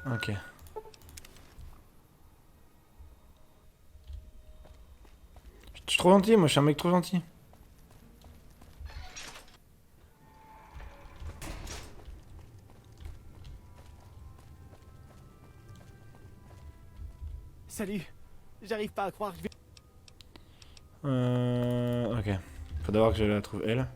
Ok. Je suis trop gentil, moi je suis un mec trop gentil. Salut. J'arrive pas à croire que je vais... Ok. Faut d'abord que je la trouve elle.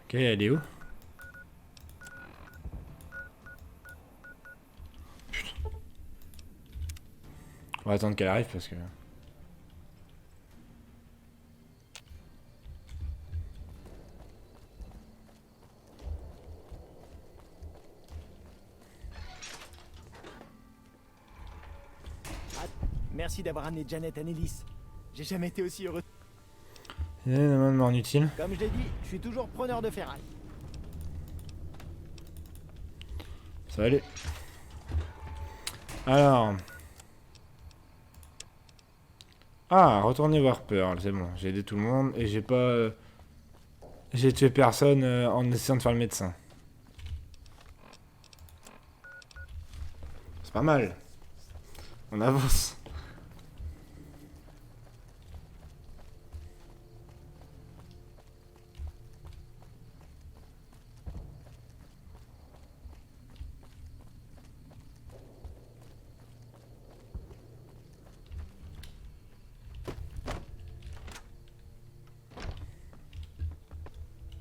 Ok, elle est où? On va attendre qu'elle arrive parce que... Ah, merci d'avoir amené Janet à Nellis. J'ai jamais été aussi heureux. Il y a un amendement inutile. Comme je l'ai dit, je suis toujours preneur de ferraille. Ça va aller. Alors... Ah, retournez voir Pearl, c'est bon. J'ai aidé tout le monde et j'ai pas... J'ai tué personne en essayant de faire le médecin. C'est pas mal. On avance.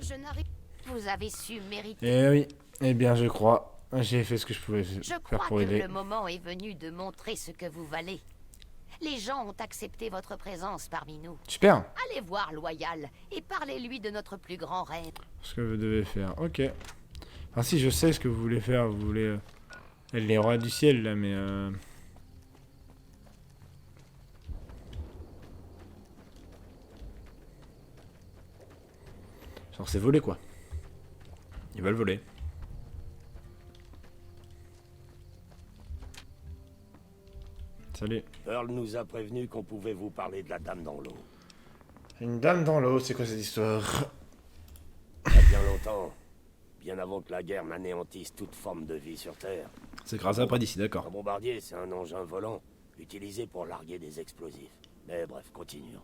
Je n'arrive. Vous avez su mériter. Eh oui. Eh bien, je crois. J'ai fait ce que je pouvais Je faire crois pour que aider. le moment est venu de montrer ce que vous valez. Les gens ont accepté votre présence parmi nous. Super. Allez voir Loyal et parlez-lui de notre plus grand rêve. Ce que vous devez faire. Ok. Enfin, si, je sais ce que vous voulez faire. Vous voulez... les rois du ciel, là, mais... Genre, c'est voler, quoi. Ils veulent voler. Salut. Pearl nous a prévenu qu'on pouvait vous parler de la dame dans l'eau. Une dame dans l'eau, c'est quoi cette histoire? Il y a bien longtemps, bien avant que la guerre n'anéantisse toute forme de vie sur Terre. C'est grâce après d'ici, Un d'accord. bombardier, c'est un engin volant utilisé pour larguer des explosifs. Mais bref, continuons.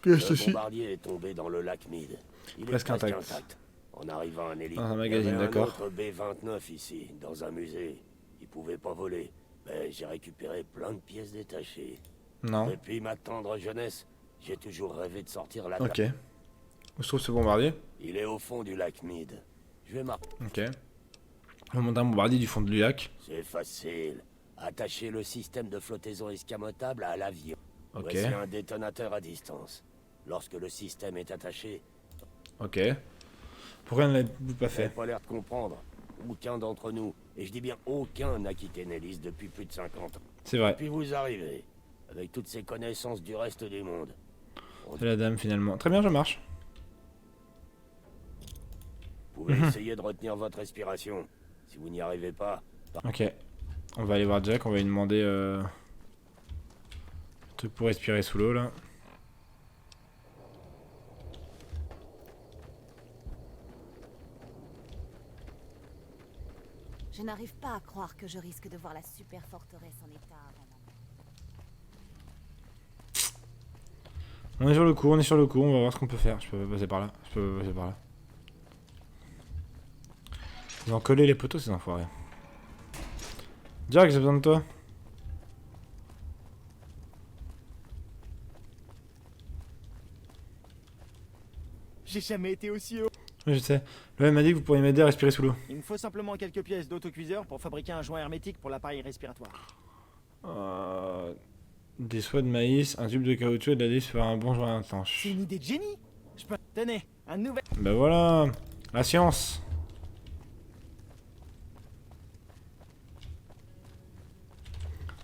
Le bombardier est tombé dans le lac Mead. Il Presque est presque intact. intact. En arrivant à Nelly, Dans un il y magazine, avait d'accord. un autre B-29 ici, dans un musée. Il pouvait pas voler. Mais j'ai récupéré plein de pièces détachées. Non. Depuis ma tendre jeunesse, j'ai toujours rêvé de sortir la Ok. Où se trouve ce bombardier? Il est au fond du lac Mead. Je vais Ok. On monte un bombardier du fond du lac. C'est facile. Attachez le système de flottaison escamotable à l'avion. Ok. Voici un détonateur à distance. Lorsque le système est attaché, Ok. Pourquoi ne l'avez-vous pas vous n'avez fait? pas l'air de comprendre. Aucun d'entre nous, et je dis bien aucun, n'a quitté Nellis depuis plus de 50 ans. C'est vrai. Puis vous arrivez, avec toutes ces connaissances du reste du monde. C'est la dame finalement. Très bien, je marche. Vous pouvez essayer de retenir votre respiration. Si vous n'y arrivez pas, Ok. On va aller voir Jack, on va lui demander... truc pour respirer sous l'eau, là. Je n'arrive pas à croire que je risque de voir la super forteresse en état avant ma mort. On est sur le coup, on est sur le coup, on va voir ce qu'on peut faire. Je peux passer par là. Je peux passer par là. Ils ont collé les poteaux, ces enfoirés. Jack, j'ai besoin de toi. J'ai jamais été aussi heureux. Oui, je sais. L'OM m'a dit que vous pourriez m'aider à respirer sous l'eau. Il me faut simplement quelques pièces d'autocuiseur pour fabriquer un joint hermétique pour l'appareil respiratoire. Des soies de maïs, un tube de caoutchouc et de la lisse pour un bon joint intense. C'est une idée de génie. Je peux... Tenez, un nouvel... Bah voilà, la science.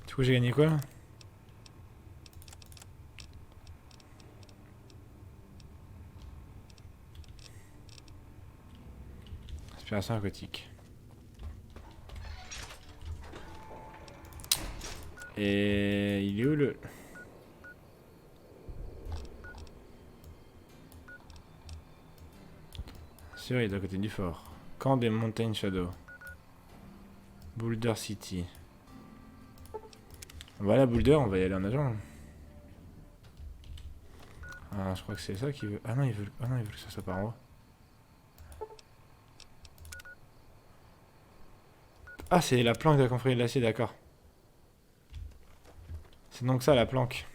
Du coup, j'ai gagné quoi là? Création aquatique. Et il est où le... Sûr, il est à côté du fort. Camp des Mountain Shadow. Boulder City. Voilà Boulder, on va y aller en nageant. Ah, je crois que c'est ça qu'il veut. Ah non, il veut que ça soit par en haut. Ah, c'est la planque de la confrérie de l'acier, d'accord. C'est donc ça la planque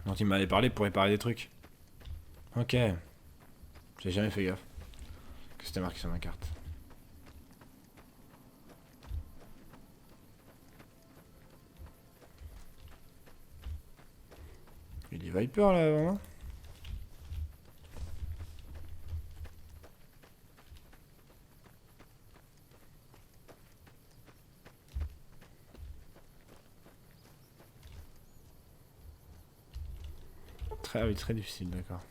dont il m'avait parlé pour réparer des trucs. Ok. J'ai jamais fait gaffe que c'était marqué sur ma carte. Il y a des Vipers là vraiment. Ah oui, très difficile, d'accord.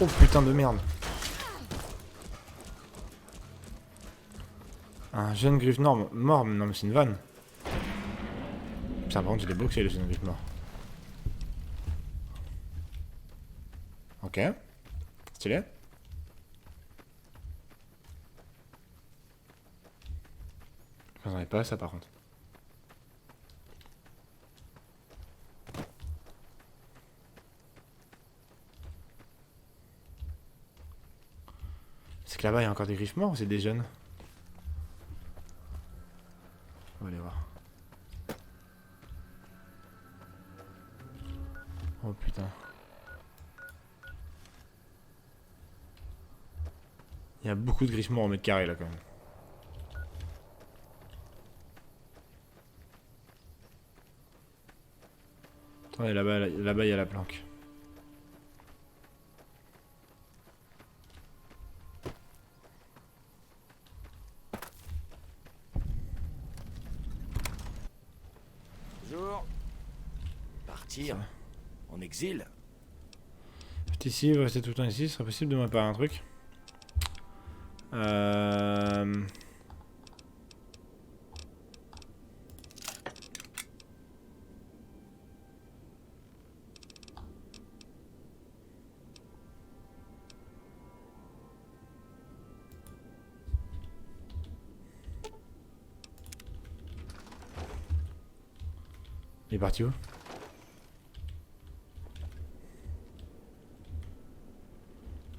Oh putain de merde. Un jeune griffe mort, non mais c'est une vanne. Putain par contre je l'ai boxé le jeune griffe mort. Ok. Stylé. Je m'attendais pas à ça par contre. C'est que là-bas il y a encore des griffes morts ou c'est des jeunes? On va aller voir. Oh putain. Il y a beaucoup de griffes morts au mètre carré là quand même. Attendez, là-bas il y a la planque. Bonjour. Partir en exil? Petit ici, vous restez tout le temps ici, ce serait possible de me réparer un truc. Il est parti où?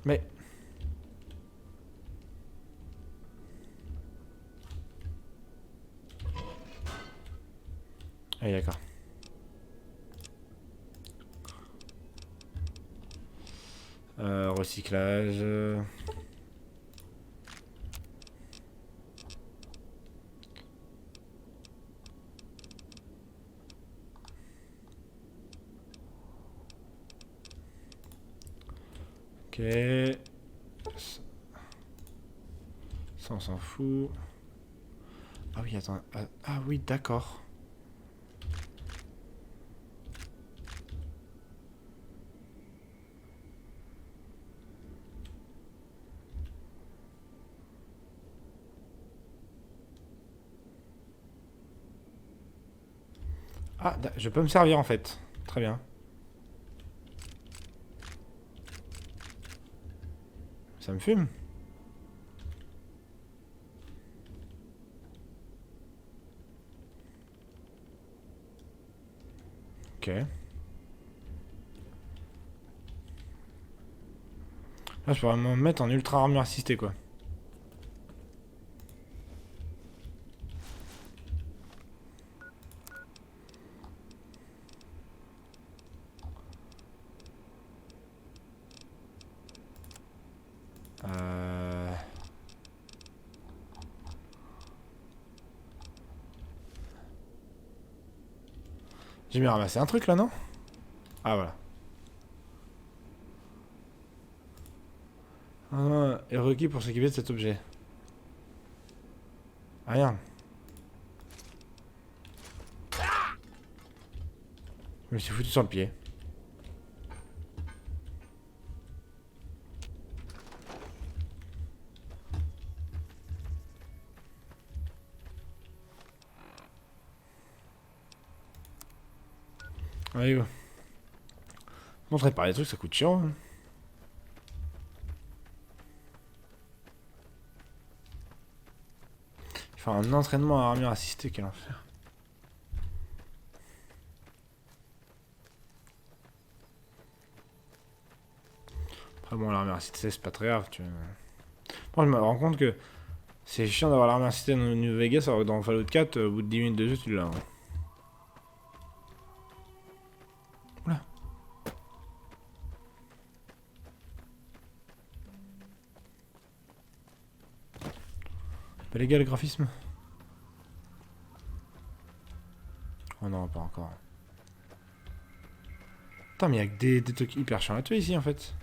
Mais... Ah oui, d'accord. Recyclage... Ok. Ça on s'en fout. Ah oui, attends. Ah oui, d'accord. Ah, je peux me servir en fait. Très bien. Ça me fume. Ok. Là, je pourrais me mettre en ultra armure assistée, quoi. J'ai bien ramassé un truc là, non? Ah voilà. Ah, est requis pour s'équiper de cet objet. Ah, rien. Je me suis foutu sur le pied. Ouais, go. Bon, réparer les trucs, ça coûte cher. Hein. Il faut un entraînement à armure assistée, quel enfer. Après, bon, l'armure assistée, c'est pas très grave. Bon, je me rends compte que c'est chiant d'avoir l'armure assistée dans New Vegas, alors que dans Fallout 4, au bout de 10 minutes de jeu, tu l'as. Hein. Oula. Pas les gars, le graphisme. Oh non, pas encore. Putain, mais il y a que des trucs hyper chiants à tuer ici en fait.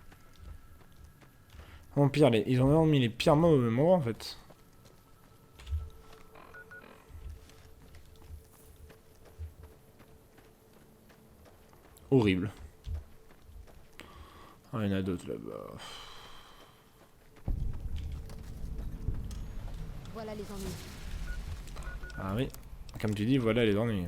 Bon, pire, ils ont vraiment mis les pires mobs au même endroit en fait. Horrible. Ah, il y en a d'autres là-bas. Voilà les ennuis. Ah oui. Comme tu dis, voilà les ennuis.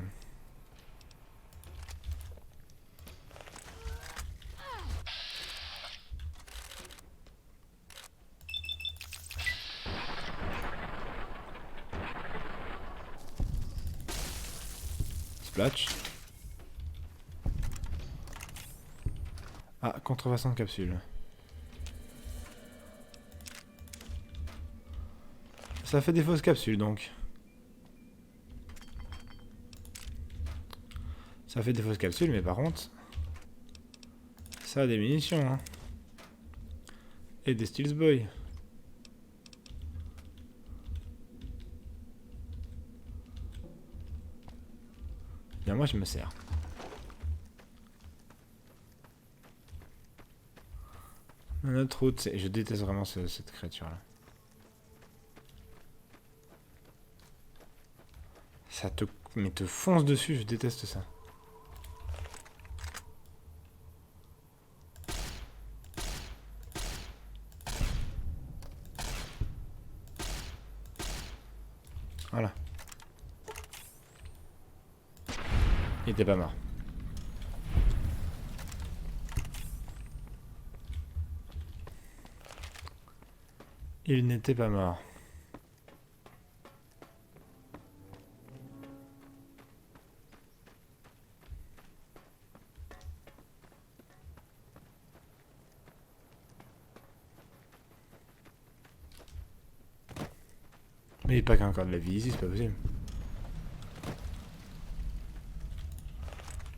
Splatch. Ah, contrefaçon de capsule. Ça fait des fausses capsules donc. Ça fait des fausses capsules, mais par contre, ça a des munitions. Hein. Et des Steels Boy. Bien, moi je me sers. Notre route, je déteste vraiment cette créature-là. Ça te fonce dessus, je déteste ça. Voilà. Il était pas mort. Il n'était pas mort. Mais il n'y a pas qu'encore de la vie ici, c'est pas possible.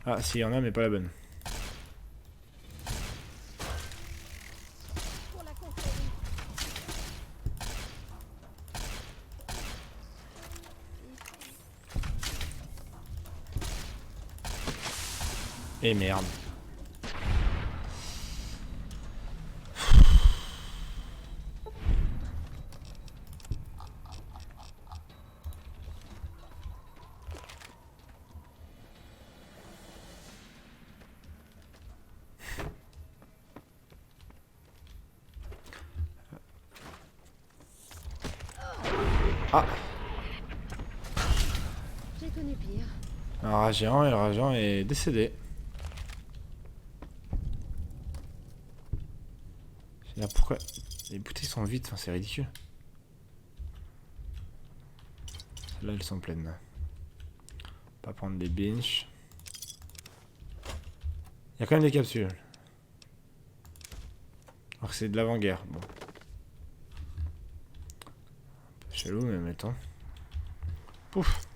Ah, si, il y en a, mais pas la bonne. Et merde. Ah! J'ai connu pire. Un rageant et le rageant est décédé. Je sais pas pourquoi les bouteilles sont vides, enfin, c'est ridicule. Celles-là elles sont pleines. Pas prendre des binges. Il y a quand même des capsules. Alors que c'est de l'avant-guerre. Bon. Un peu chelou, mais mettons. Pouf!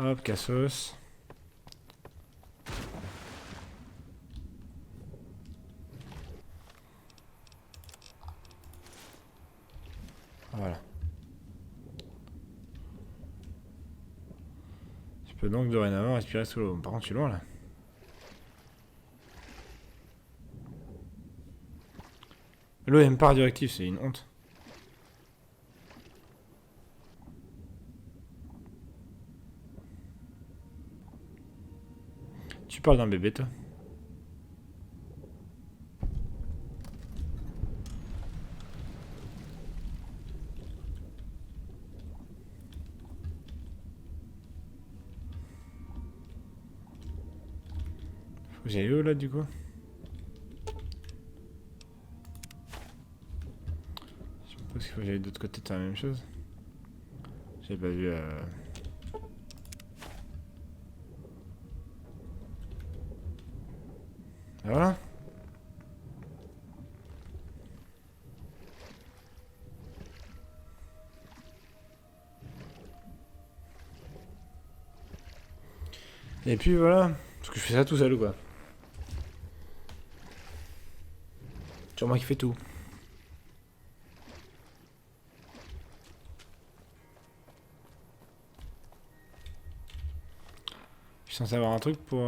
Hop, cassos. Voilà. Je peux donc dorénavant respirer sous l'eau. Par contre, je suis loin là. L'eau aime pas radioactif, c'est une honte. Tu parles d'un bébé, toi? J'ai où là du coup? Je suppose qu'il faut que j'aille de l'autre côté de la même chose. J'ai pas vu. Ah, voilà. Et puis voilà. Parce que je fais ça tout seul quoi. C'est moi qui fais tout. Je suis censé avoir un truc pour...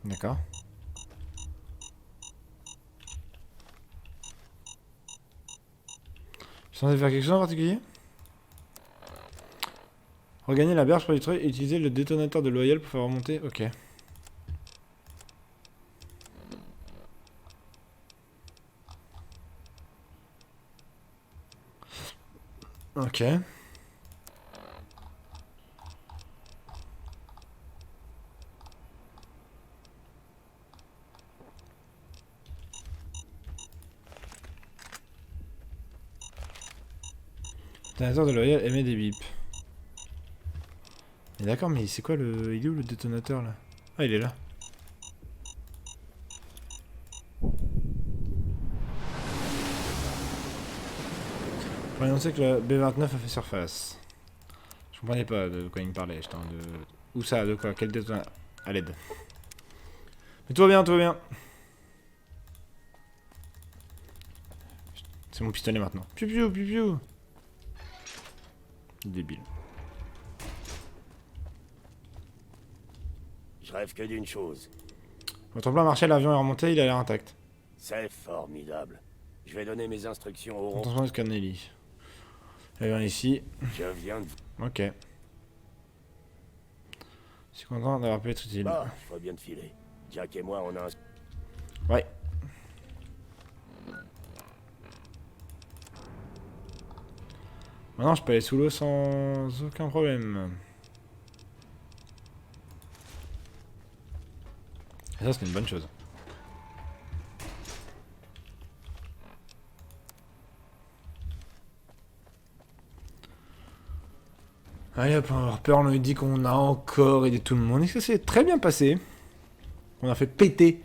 D'accord. Je suis censé faire quelque chose en particulier? Regagner la berge pour détruire et utiliser le détonateur de loyal pour faire remonter. Ok. Ok. Détonateur de loyal émet des bips. Mais d'accord, mais c'est quoi le... Il est où le détonateur là? Ah, il est là. Pour annoncer que le B29 a fait surface. Je comprenais pas de quoi il me parlait. J'étais en de... Où ça? De quoi? Quel détonateur? À l'aide. Mais tout va bien, tout va bien. C'est mon pistolet maintenant. Piu piu piu piu. Débile. Je rêve que d'une chose. Votre plan a marché, l'avion est remonté, il a l'air intact. C'est formidable. Je vais donner mes instructions au rond. Attention à Scanelli. L'avion est ici. Je viens de... Ok. Je suis content d'avoir pu être utile. Bah, je vois bien de filer. Jack et moi, on a un... Ouais. Maintenant, je peux aller sous l'eau sans aucun problème. Et ça, c'est une bonne chose. Allez hop, on va avoir peur, on lui dit qu'on a encore aidé tout le monde. Et ça s'est très bien passé. On a fait péter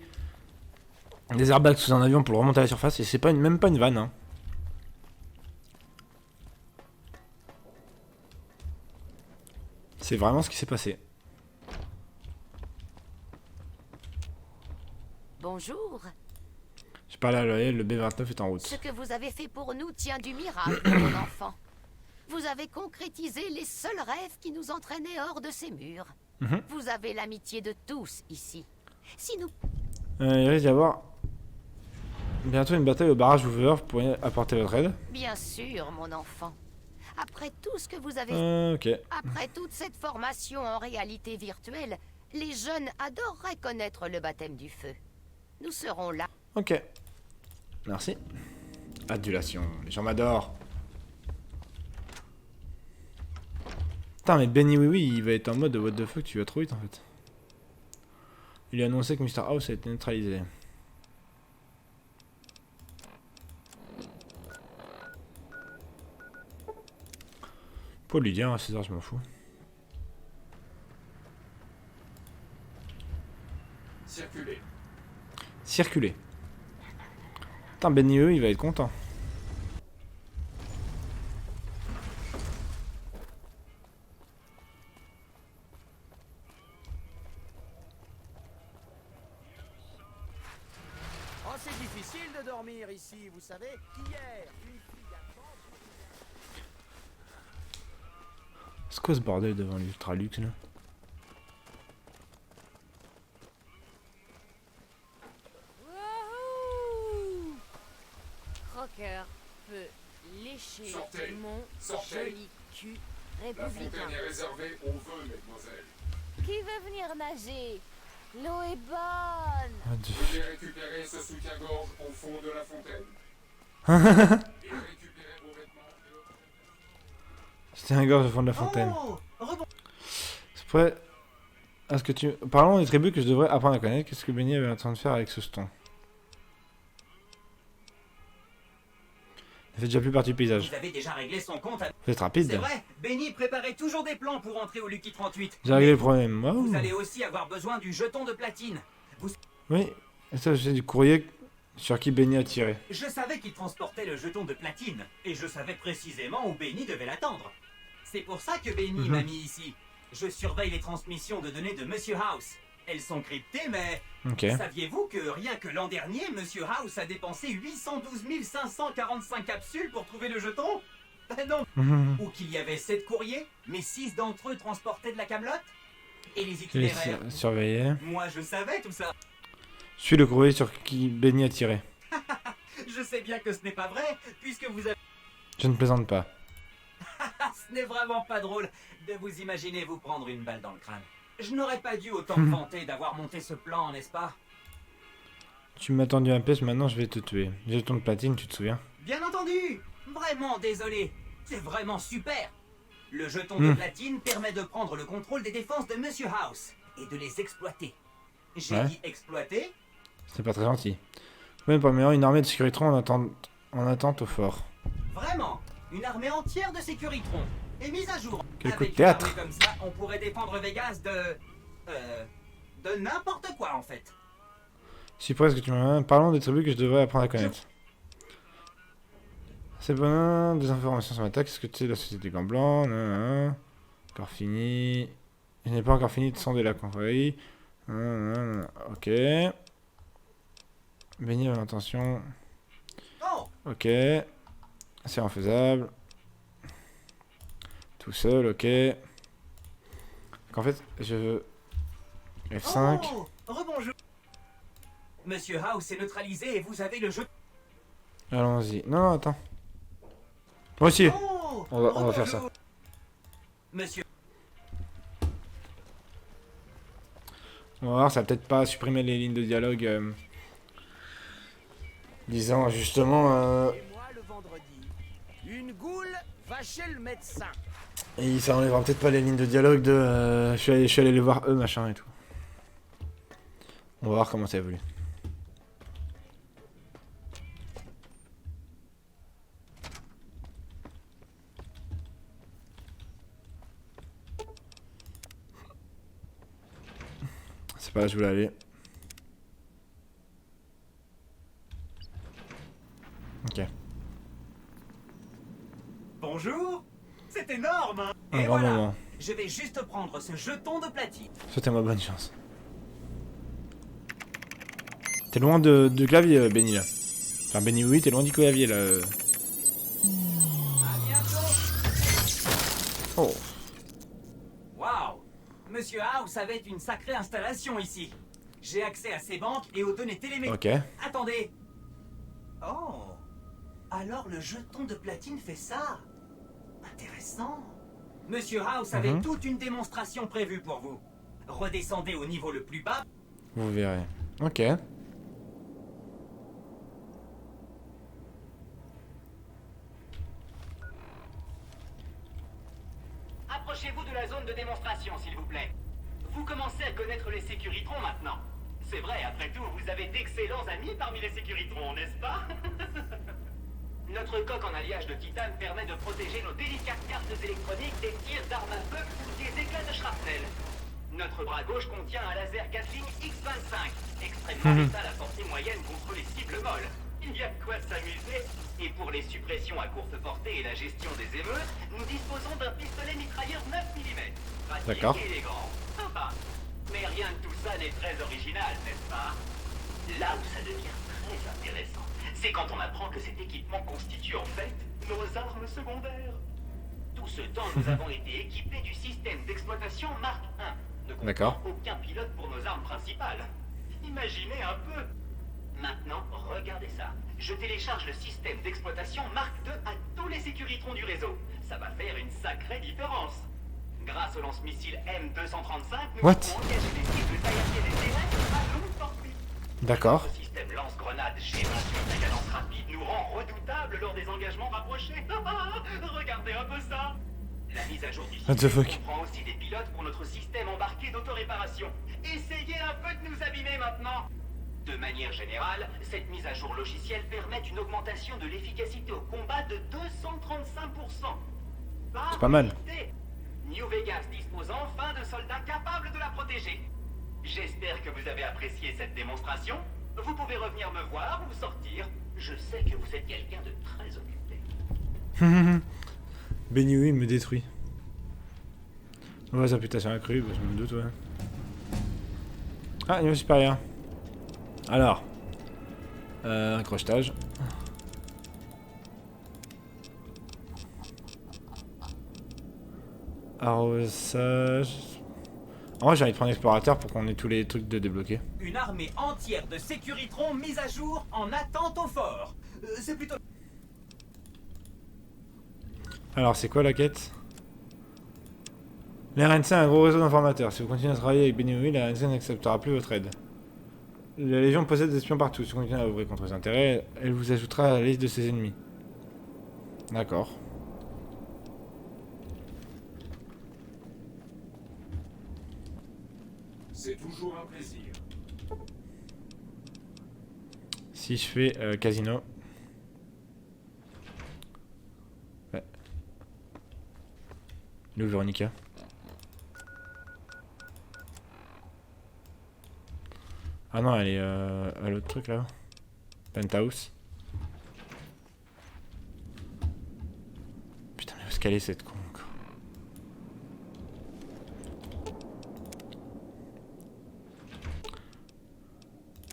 des airbags sous un avion pour le remonter à la surface. Et c'est pas même pas une vanne. Hein. C'est vraiment ce qui s'est passé. Bonjour. Je parle à Loyal, le B29 est en route. Ce que vous avez fait pour nous tient du miracle, mon enfant. Vous avez concrétisé les seuls rêves qui nous entraînaient hors de ces murs. Vous avez l'amitié de tous ici. Si nous... il risque d'y avoir bientôt une bataille au barrage Hoover. Vous pourriez apporter votre aide? Bien sûr, mon enfant. Après tout ce que vous avez... Ok. Après toute cette formation en réalité virtuelle, les jeunes adoreraient connaître le baptême du feu. Nous serons là. Ok. Merci. Adulation. Les gens m'adorent. Putain, mais Benny Oui, il va être en mode what the fuck, tu vas trop vite en fait. Il a annoncé que Mr. House a été neutralisé. Pour lui dire, à 16h, je m'en fous. Circuler. Circuler. Putain, Benny il va être content. Oh, c'est difficile de dormir ici, vous savez. Hier, une fille a... C'est quoi ce bordel devant l'Ultralux là? Wouhou! Crocker peut lécher mon joli cul républicain. Est réservée aux vœux, mesdemoiselles. Qui veut venir nager? L'eau est bonne. Veuillez récupérer ce soutien-gorge au fond de la fontaine. Et récupérer vos vêtements. C'était un gorge au fond de la fontaine. C'est prêt. Est-ce que tu... Parlons des tribus que je devrais apprendre à connaître. Qu'est-ce que Benny avait en train de faire avec ce jeton? Il fait déjà plus partie du paysage. Vous avez déjà réglé son compte. Vous êtes rapide. C'est vrai, Benny préparait toujours des plans pour entrer au Lucky 38. J'ai réglé le problème. Vous Wow. allez aussi avoir besoin du jeton de platine. Oui. Et ça, c'est du courrier sur qui Benny a tiré. Je savais qu'il transportait le jeton de platine, et je savais précisément où Benny devait l'attendre. C'est pour ça que Benny m'a mis ici. Je surveille les transmissions de données de Monsieur House. Elles sont cryptées, mais Ok. saviez-vous que rien que l'an dernier, Monsieur House a dépensé 812 545 capsules pour trouver le jeton? Ben non. Ou qu'il y avait 7 courriers, mais 6 d'entre eux transportaient de la camelote? Et les Je vais itinéraires? surveiller. Moi, je savais tout ça. Suis le courrier sur qui Benny a tiré. Je sais bien que ce n'est pas vrai, puisque vous avez... Je ne plaisante pas. Ce n'est vraiment pas drôle de vous imaginer vous prendre une balle dans le crâne. Je n'aurais pas dû autant me vanter d'avoir monté ce plan, n'est-ce pas? Tu m'as tendu un piège, maintenant je vais te tuer. Jeton de platine, tu te souviens? Bien entendu. Vraiment désolé. C'est vraiment super. Le jeton de platine permet de prendre le contrôle des défenses de Monsieur House et de les exploiter. J'ai Ouais. dit exploiter? C'est pas très gentil. Même pour une armée de Sécuritron en attente au fort. Vraiment. Une armée entière de Sécuritron est mise à jour. Quel coup de Avec théâtre. une armée comme ça, on pourrait défendre Vegas de n'importe quoi en fait. Je suis presque que tu m'as... Parlons des tribus que je devrais apprendre à connaître. C'est bon, des informations sur l'attaque. Qu'est-ce que tu sais de la société Gants Blancs? Encore fini. Je n'ai pas encore fini de sonder la confrérie. Ok. Benny a l'intention. Oh. Ok. C'est infaisable. Tout seul, ok. En fait, je veux... F5. Oh, rebonjour. Monsieur House est neutralisé et vous avez le jeu. Allons-y. Non, attends. Moi aussi. Oh, On va faire ça. rebonjour. Monsieur. On va voir, ça va peut-être pas supprimer les lignes de dialogue. Disant justement... Et moi, le vendredi, une goule va chez le médecin. Et ça enlèvera peut-être pas les lignes de dialogue de... je suis allé les voir eux, machin et tout. On va voir comment ça évolue. C'est pas là que je voulais aller. Ok. Bonjour. C'est énorme, hein. Un Et grand voilà. moment. Je vais juste prendre ce jeton de platine. Souhaitez-moi bonne chance. T'es loin de clavier, Benny, là. Enfin, Benny, oui, t'es loin du clavier, là. À bientôt. Oh. Waouh. Monsieur House avait une sacrée installation ici. J'ai accès à ses banques et aux données télémétriques. Ok. Attendez. Oh. Alors le jeton de platine fait ça. Intéressant. Monsieur House avait toute une démonstration prévue pour vous. Redescendez au niveau le plus bas. Vous verrez. Ok. Approchez-vous de la zone de démonstration, s'il vous plaît. Vous commencez à connaître les Sécuritrons maintenant. C'est vrai, après tout, vous avez d'excellents amis parmi les Sécuritrons, n'est-ce pas? Notre coque en alliage de titane permet de protéger nos délicates cartes électroniques des tirs d'armes à feu ou des éclats de shrapnel. Notre bras gauche contient un laser Gatling X25, extrêmement létal à portée moyenne contre les cibles molles. Il y a de quoi s'amuser. Et pour les suppressions à courte portée et la gestion des émeutes, nous disposons d'un pistolet mitrailleur 9 mm. Pratique D'accord. et élégant. Sympa. Mais rien de tout ça n'est très original, n'est-ce pas? Là où ça devient très intéressant, c'est quand on apprend que cet équipement constitue en fait nos armes secondaires. Tout ce temps, nous avons été équipés du système d'exploitation Mark I, ne D'accord. comptant aucun pilote pour nos armes principales. Imaginez un peu. Maintenant, regardez ça. Je télécharge le système d'exploitation Mark II à tous les sécuritrons du réseau. Ça va faire une sacrée différence. Grâce au lance-missile M235, nous What? pouvons engager des cibles aériennes et terrestres à longue portée. D'accord. Le système lance-grenade G28 à cadence rapide nous rend redoutables lors des engagements rapprochés. Regardez un peu ça. La mise à jour du What the système fuck? comprend aussi des pilotes pour notre système embarqué d'autoréparation. Essayez un peu de nous abîmer maintenant. De manière générale, cette mise à jour logicielle permet une augmentation de l'efficacité au combat de 235%. C'est pas mal. New Vegas dispose enfin de soldats capables de la protéger. J'espère que vous avez apprécié cette démonstration. Vous pouvez revenir me voir ou sortir. Je sais que vous êtes quelqu'un de très occupé. Benny oui me détruit. Ouais, sa putation accrue, bah, je me doute, ouais. Ah, niveau supérieur. Alors. Accrochetage. Arrosage. En vrai, j'ai envie de prendre explorateur pour qu'on ait tous les trucs de débloquer. Une armée entière de sécuritrons mise à jour en attente au fort. C'est plutôt... Alors, c'est quoi la quête? L'RNC a un gros réseau d'informateurs. Si vous continuez à travailler avec Benny Will, la RNC n'acceptera plus votre aide. La Légion possède des espions partout. Si vous continuez à ouvrir contre ses intérêts, elle vous ajoutera à la liste de ses ennemis. D'accord. C'est toujours un plaisir. Si je fais casino. Ouais. Nous, Véronica. Ah non, elle est à l'autre truc là. Penthouse. Putain, mais où est-ce qu'elle est cette con encore?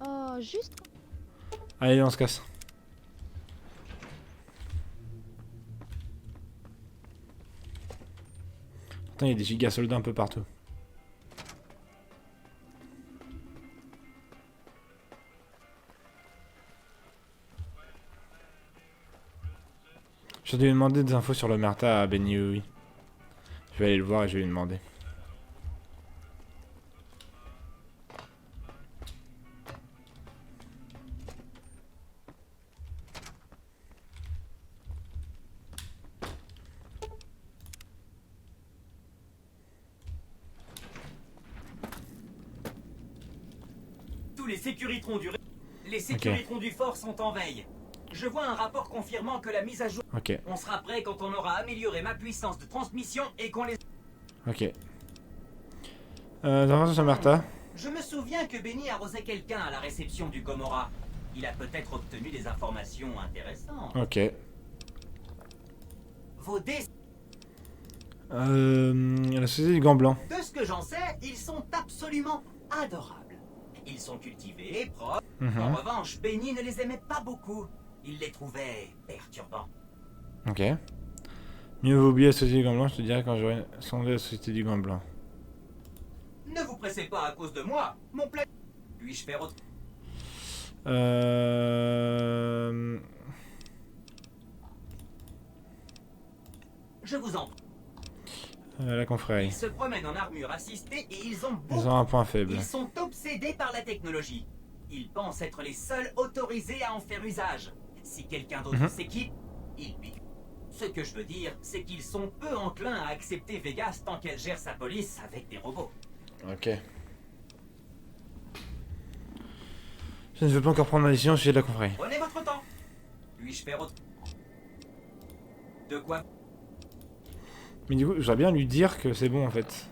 Oh, juste... Allez, on se casse. Putain, il y a des giga soldats un peu partout. Je vais lui demander des infos sur le Merta à Benny oui. Je vais aller le voir et je vais lui demander. Tous les sécuritrons du... Les sécuritrons du fort sont en veille. Je vois un rapport confirmant que la mise à jour... Ok. On sera prêt quand on aura amélioré ma puissance de transmission et qu'on les... Ok. D'informations sur Merta. Je me souviens que Benny arrosait quelqu'un à la réception du Gomorrah. Il a peut-être obtenu des informations intéressantes. Ok. Vos dés... La société du gant blanc. De ce que j'en sais, ils sont absolument adorables. Ils sont cultivés, propres. En revanche, Benny ne les aimait pas beaucoup. Il les trouvait perturbants. Ok. Mieux vaut oublier la société du gant blanc, je te dirai quand j'aurai sondé la société du gant blanc. Ne vous pressez pas à cause de moi. Mon plan... Puis-je faire autre... Je vous en prie. La confrérie. Ils se promènent en armure assistée et ils ont Ils ont un point faible. Ils sont obsédés par la technologie. Ils pensent être les seuls autorisés à en faire usage. Si quelqu'un d'autre s'équipe, ils piquent. Ce que je veux dire, c'est qu'ils sont peu enclins à accepter Vegas tant qu'elle gère sa police avec des robots. Ok. Je ne veux pas encore prendre ma décision au sujet de la confrérie. Prenez votre temps. Puis-je faire autre... De quoi? Mais du coup, j'aurais bien lui dire que c'est bon en fait.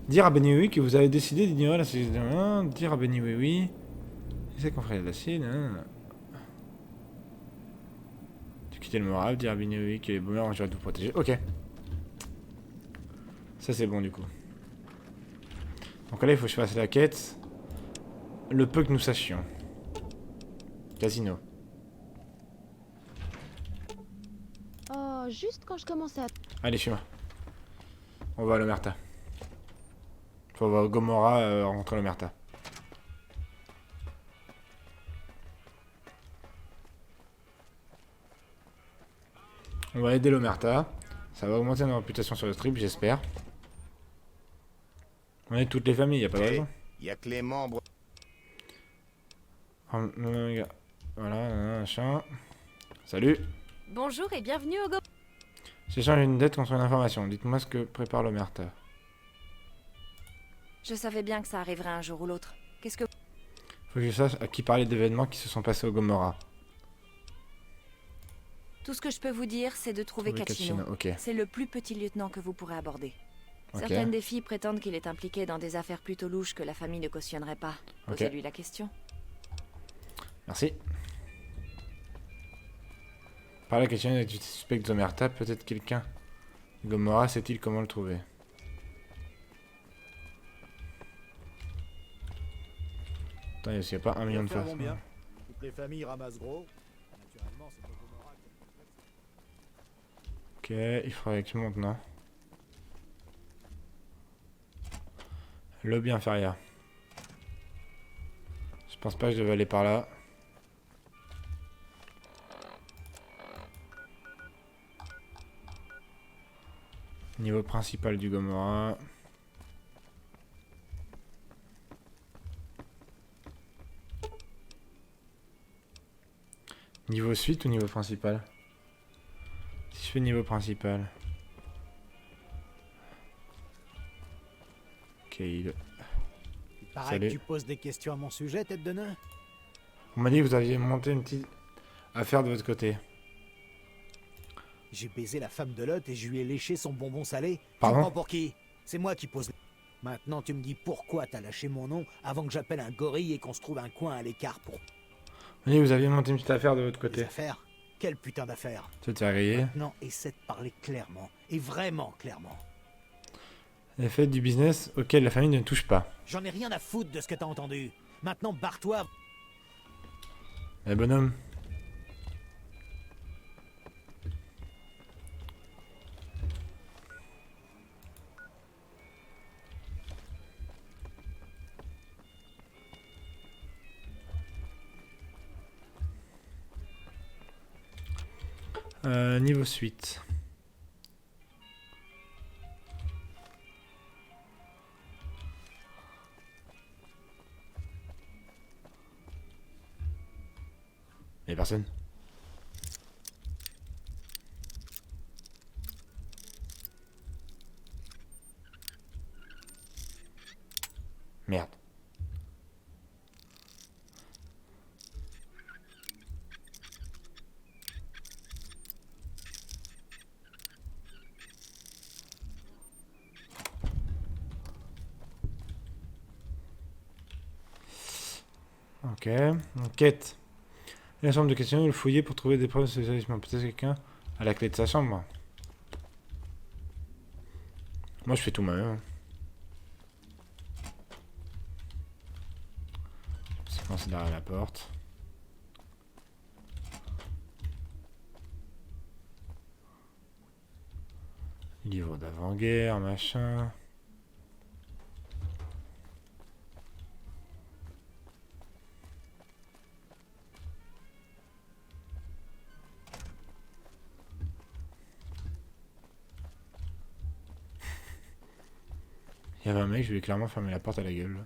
Dire à Benny oui que vous avez décidé d'ignorer la société de l'un. Dire à Benny oui. C'est qu'on ferait de l'acide. De quitter le moral. Dire à Benny oui que les boomers ont juré de vous protéger. Ok. Ça c'est bon du coup. Donc là il faut que je fasse la quête. Le peu que nous sachions. Casino. Oh, juste quand je commençais à... Allez, suis-moi. On va à l'Omerta. Faut voir Gomorrah rentrer à l'Omerta. On va aider l'Omerta. Ça va augmenter notre réputation sur le strip, j'espère. On est toutes les familles, y a pas de raison. Il y a que les membres. Voilà, machin. Salut. Bonjour et bienvenue au Go. J'échange une dette contre une information. Dites-moi ce que prépare l'Omerta. Je savais bien que ça arriverait un jour ou l'autre. Qu'est-ce que... Faut que je sache à qui parler d'événements qui se sont passés au Gomorrah. Tout ce que je peux vous dire, c'est de trouver Kachino. Ok. C'est le plus petit lieutenant que vous pourrez aborder. Ok. Certaines des filles prétendent qu'il est impliqué dans des affaires plutôt louches que la famille ne cautionnerait pas. Posez-lui la question. Merci. Par la question du suspect d'Omerta, peut-être quelqu'un. Gomorrah sait-il comment le trouver? Attends, il n'y a pas 1 million de faces. Toutes les familles ramassent gros. Naturellement, c'est pas Gomorrah qui Ok, il faudrait que je monte, non? Lobby inférieur. Je pense pas que je devais aller par là. Niveau principal du Gomorrah. Niveau suite ou niveau principal? Si je fais niveau principal. Ok, il... paraît Salut. que tu poses des questions à mon sujet, tête de nœud. On m'a dit que vous aviez monté une petite affaire de votre côté. J'ai baisé la femme de Lot et je lui ai léché son bonbon salé. Pardon? Tu me prends pour qui? C'est moi qui pose. Maintenant, tu me dis pourquoi t'as lâché mon nom avant que j'appelle un gorille et qu'on se trouve un coin à l'écart pour On m'a dit que vous aviez monté une petite affaire de votre des côté. affaires. Quelle putain d'affaire? Tu t'es grillé. Non, essaie de parler clairement. Et vraiment clairement. Les faits du business auquel la famille ne touche pas. J'en ai rien à foutre de ce que t'as entendu. Maintenant, barre-toi. Eh bonhomme. Niveau suite. Y'a personne. Merde. Ok. Enquête. La chambre de questionnement, il fouiller pour trouver des preuves de ce établissement. Peut-être quelqu'un a la clé de sa chambre. Moi, je fais tout moi-même. C'est commencer derrière la porte. Livre d'avant-guerre, machin. Il y avait un mec, je lui ai clairement fermé la porte à la gueule. Là.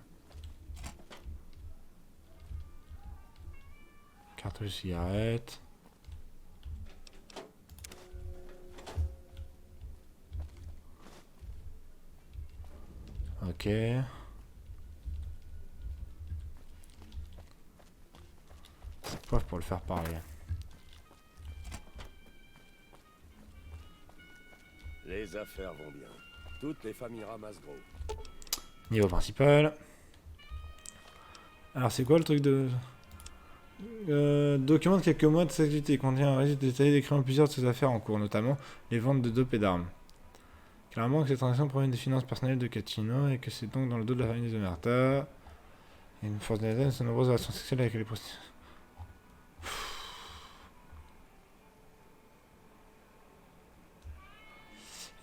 Cartouche cigarette. Ok. C'est quoi pour le faire parler? Les affaires vont bien. Toutes les familles ramassent gros. Niveau principal. Alors c'est quoi le truc de... documente quelques mois de cette activité. Contient un registre détaillé décrivant plusieurs de ses affaires en cours, notamment les ventes de dope et d'armes. Clairement que cette transaction provient des finances personnelles de Kachino et que c'est donc dans le dos de la famille des Omerta. Et une force de la de nombreuses relations sexuelles avec les prostituées.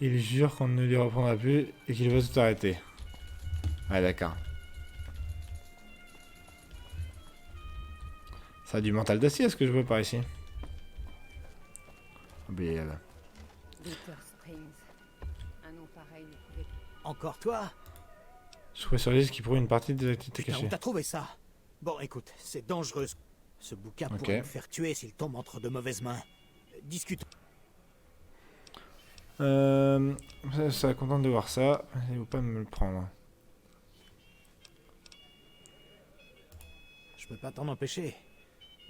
Il jure qu'on ne lui reprendra plus et qu'il va tout arrêter. Ouais, d'accord. Ça a du mental d'acier, ce que je vois par ici. Oh, ben, Encore toi? Je trouvais sur les listes qui prouve une partie des activités Putain, où cachées. t'as trouvé ça? Bon, écoute, c'est dangereux. Ce bouquin pourrait me faire tuer s'il tombe entre de mauvaises mains. Discute. Ça content de voir ça. Il faut pas me le prendre. Je peux pas t'en empêcher.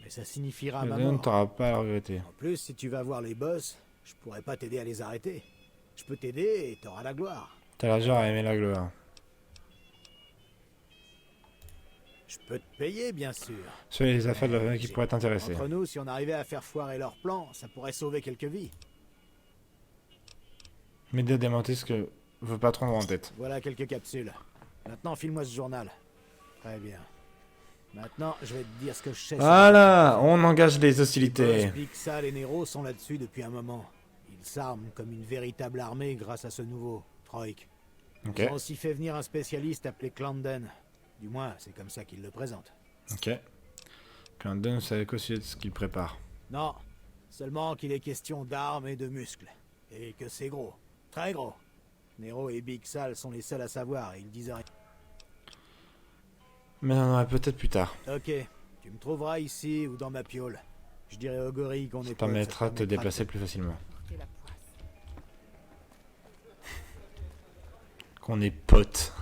Mais ça signifiera ma Ne mort. t'auras pas à le regretter. En plus, si tu vas voir les boss, je pourrais pas t'aider à les arrêter. Je peux t'aider et t'auras la gloire. T'as la genre à aimer la gloire. Je peux te payer, bien sûr. Sur les affaires de la famille qui pourraient t'intéresser. Entre nous, si on arrivait à faire foirer leur plan, ça pourrait sauver quelques vies. Média démentit ce que veut pas trop en tête. Voilà quelques capsules. Maintenant, file-moi ce journal. Très bien. Maintenant, je vais te dire ce que je sais. Voilà, on engage les Les hostilités. boss, Big Sal et Nero sont là-dessus depuis un moment. Ils s'arment comme une véritable armée grâce à ce nouveau Troik. Ok, Ils ont aussi fait venir un spécialiste appelé Clandon. Du moins, c'est comme ça qu'ils le présentent. ok. Clandon savait qu'aussi de ce qu'il prépare. Non, seulement qu'il est question d'armes et de muscles. Et que c'est gros. Très gros. Nero et Big Sal sont les seuls à savoir et ils disent rien. Mais on en aura peut-être plus tard. Ok, tu me trouveras ici ou dans ma piole. Je dirai au gorille qu'on est Ça potes, permettra de te déplacer plus facilement. Qu'on est potes.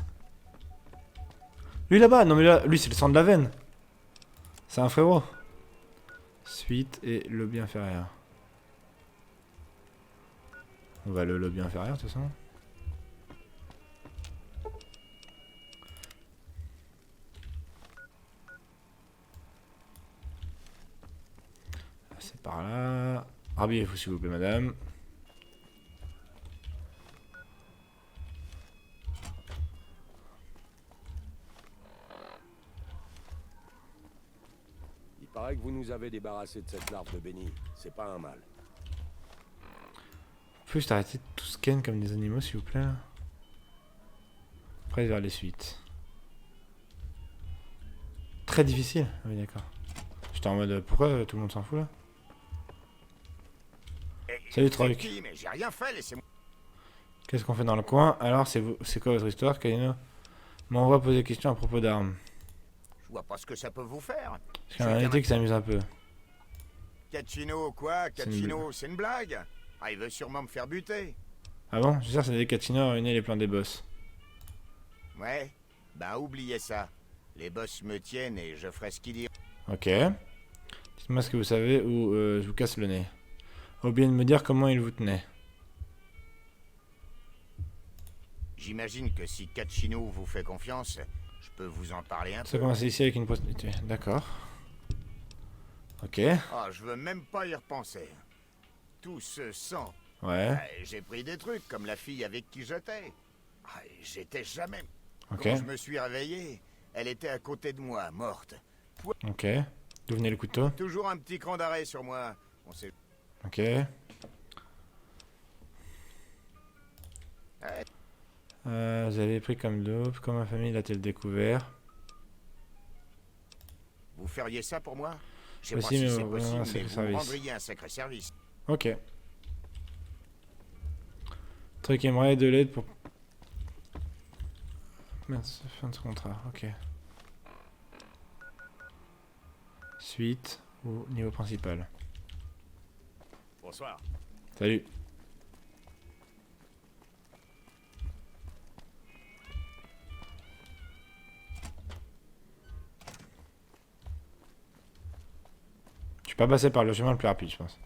Lui là-bas, non mais là, lui c'est le sang de la veine. C'est un frérot. Suite et lobby inférieur. On va le lobby inférieur de toute façon. C'est par là. Rhabillez-vous s'il vous plaît madame. Il paraît que vous nous avez débarrassé de cette larve de béni. C'est pas un mal. Faut juste arrêter de tout scan comme des animaux s'il vous plaît. Là. Après vers les suites. Très difficile. Ah oui d'accord. J'étais en mode pourquoi tout le monde s'en fout là. Salut Troik. Mais j'ai rien fait, laissez-moi. Qu'est-ce qu'on fait dans le coin? Alors c'est quoi votre histoire? Kalino m'envoie poser des questions à propos d'armes. Je vois pas ce que ça peut vous faire. Parce qu'il y en a un été qui s'amuse un peu. Cacchino, quoi? Cacchino, c'est une blague? Ah, il veut sûrement me faire buter. Ah bon? J'espère que c'est des Katina à ruiner les plans des boss. Ouais, bah oubliez ça. Les boss me tiennent et je ferai ce qu'ils diront. Ok. Dites-moi ce que vous savez ou je vous casse le nez. Oubliez de me dire comment il vous tenait. J'imagine que si Cacchino vous fait confiance, je peux vous en parler un Ça peu. commence ici avec une prostituée. D'accord. Ok. Ah, je veux même pas y repenser. Tout ce sang. Ouais. J'ai pris des trucs comme la fille avec qui j'étais. Ah, j'étais jamais. Ok. Quand je me suis réveillé, elle était à côté de moi, morte. Ok. D'où venait le couteau? Toujours un petit cran d'arrêt sur moi. On sait. Ok. Vous avez pris comme dope. Comment ma famille l'a-t-elle découvert? Vous feriez ça pour moi? Je sais Bah pas si, si mais c'est vraiment possible, un mais sacré vous service. rendriez un sacré service. Ok. Truc aimerait de l'aide pour... Merde, c'est fin de ce contrat. Ok. Suite ou niveau principal. Bonsoir. Salut. Je suis pas passé par le chemin le plus rapide, je pense.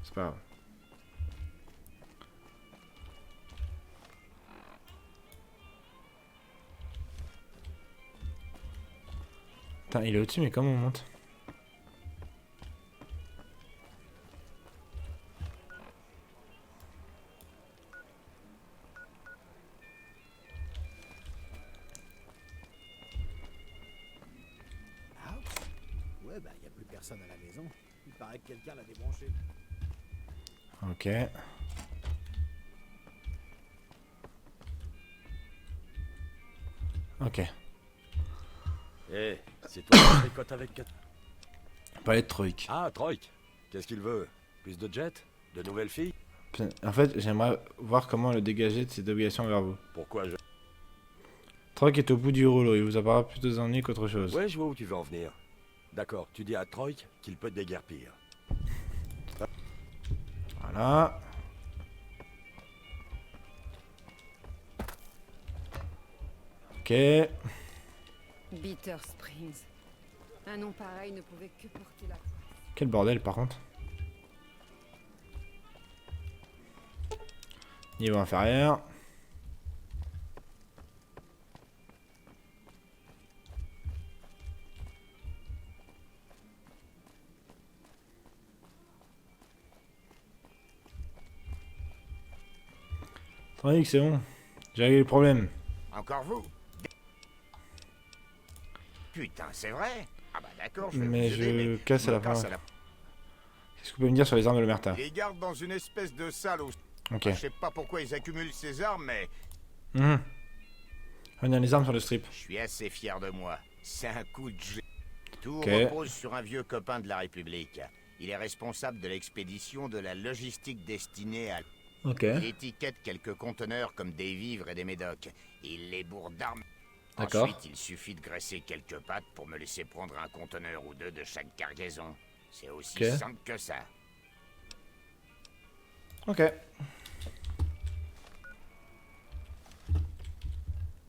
C'est pas grave. Putain, il est au-dessus, mais comment on monte? Ouais, bah, y a plus personne à la maison. Il paraît que quelqu'un l'a débranché. Ok. Ok. Eh, c'est toi qui tricotes avec... Pas être truc. Ah, Troik. Qu'est-ce qu'il veut? Plus de jets? De nouvelles filles? En fait, j'aimerais voir comment le dégager de ses obligations envers vous. Pourquoi je... Troy est au bout du rouleau, il vous apparaît plutôt des ennuis qu'autre chose. Ouais, je vois où tu veux en venir. D'accord, tu dis à Troy qu'il peut te déguerpir. Voilà. Ok. Bitter Springs. Un nom pareil ne pouvait que porter la poisse. Quel bordel par contre. Niveau inférieur. Tandis que c'est bon. J'ai réglé le problème. Encore vous? Putain, c'est vrai? Ah bah d'accord, je vais Mais vous aider, je casse à la fin. casse à la... Qu'est-ce que vous pouvez me dire sur les armes de l'Omerta? Ils les gardent dans une espèce de salle où... Ok. Je sais pas pourquoi ils accumulent ces armes, mais On a les armes sur le strip. je suis assez fier de moi. C'est un coup de jet. Tout Ok. repose sur un vieux copain de la République. Il est responsable de l'expédition de la logistique destinée à... Ok. Il étiquette quelques conteneurs comme des vivres et des médocs. Il les bourre d'armes. D'accord. Ensuite, il suffit de graisser quelques pattes pour me laisser prendre un conteneur ou deux de chaque cargaison. C'est aussi Ok. simple que ça. Ok.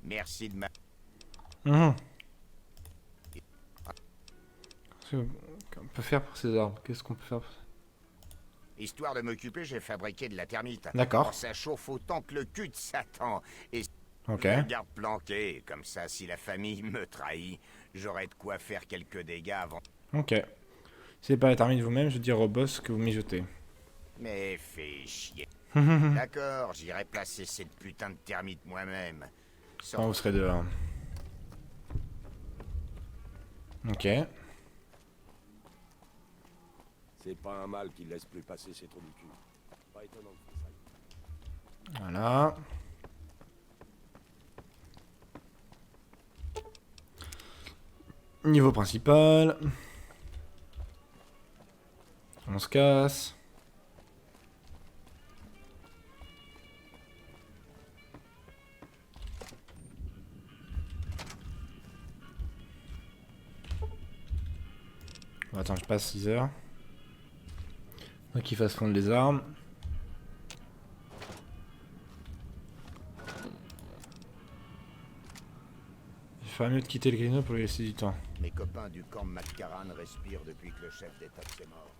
Merci de ma... Qu'est-ce qu'on peut faire pour ces armes? Qu'est-ce qu'on peut faire pour... Histoire de m'occuper, j'ai fabriqué de la thermite. D'accord. Oh, ça chauffe autant que le cul de Satan. Et Ok. je la garde planquée. Comme ça, si la famille me trahit, j'aurai de quoi faire quelques dégâts avant... Ok. Si c'est pas la termine vous-même, je dis au boss que vous mijotez. Mais fais chier. D'accord, j'irai placer cette putain de termite moi-même. Quand vous serez dehors. Ok. C'est pas un mal qu'il laisse plus passer ses trous du cul. Pas étonnant que ça. Voilà. Niveau principal. On se casse. Bon, attends, je passe 6 heures. Donc il fasse fondre les armes. Il ferait mieux de quitter le casino pour lui laisser du temps. Mes copains du camp McCarran respirent depuis que le chef d'État est mort.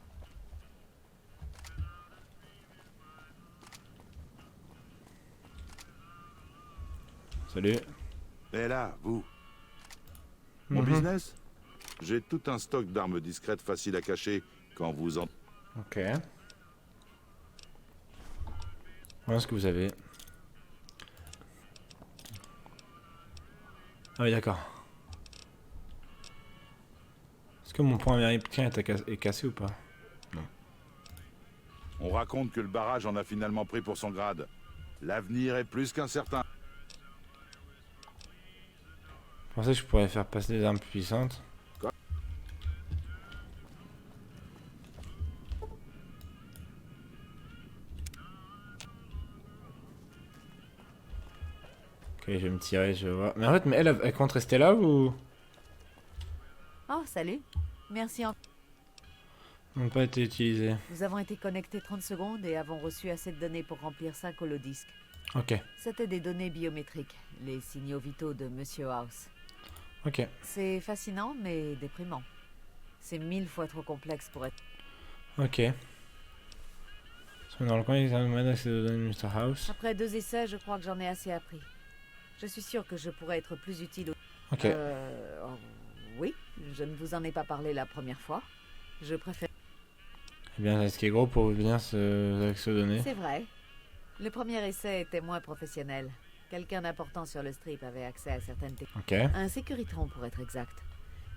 Salut. Et là, vous. Mon business? J'ai tout un stock d'armes discrètes faciles à cacher quand vous en... Ok. Voilà ce que vous avez. Ah oui, d'accord. Est-ce que mon point américain est cassé ou pas? Non. On raconte que le barrage en a finalement pris pour son grade. L'avenir est plus qu'incertain. Je pensais que je pourrais faire passer des armes plus puissantes. Ok, je vais me tirer, je vois. Mais en fait, elle compte rester là ou... Oh, salut. Merci. N'ont pas été utilisés. Nous avons été connectés 30 secondes et avons reçu assez de données pour remplir 5 holodisques. Ok. C'était des données biométriques, les signaux vitaux de Monsieur House. Ok. C'est fascinant, mais déprimant. C'est 1000 fois trop complexe pour être... Ok. Dans le coin, il y a un menace de donner Mr. House. Après 2 essais, je crois que j'en ai assez appris. Je suis sûr que je pourrais être plus utile au... Ok. oh, oui, je ne vous en ai pas parlé la première fois. Je préfère... Eh bien, ce qui est gros pour venir avec ce données. C'est vrai. Le premier essai était moins professionnel. Quelqu'un d'important sur le strip avait accès à certaines techniques. Ok. Un sécuritron pour être exact.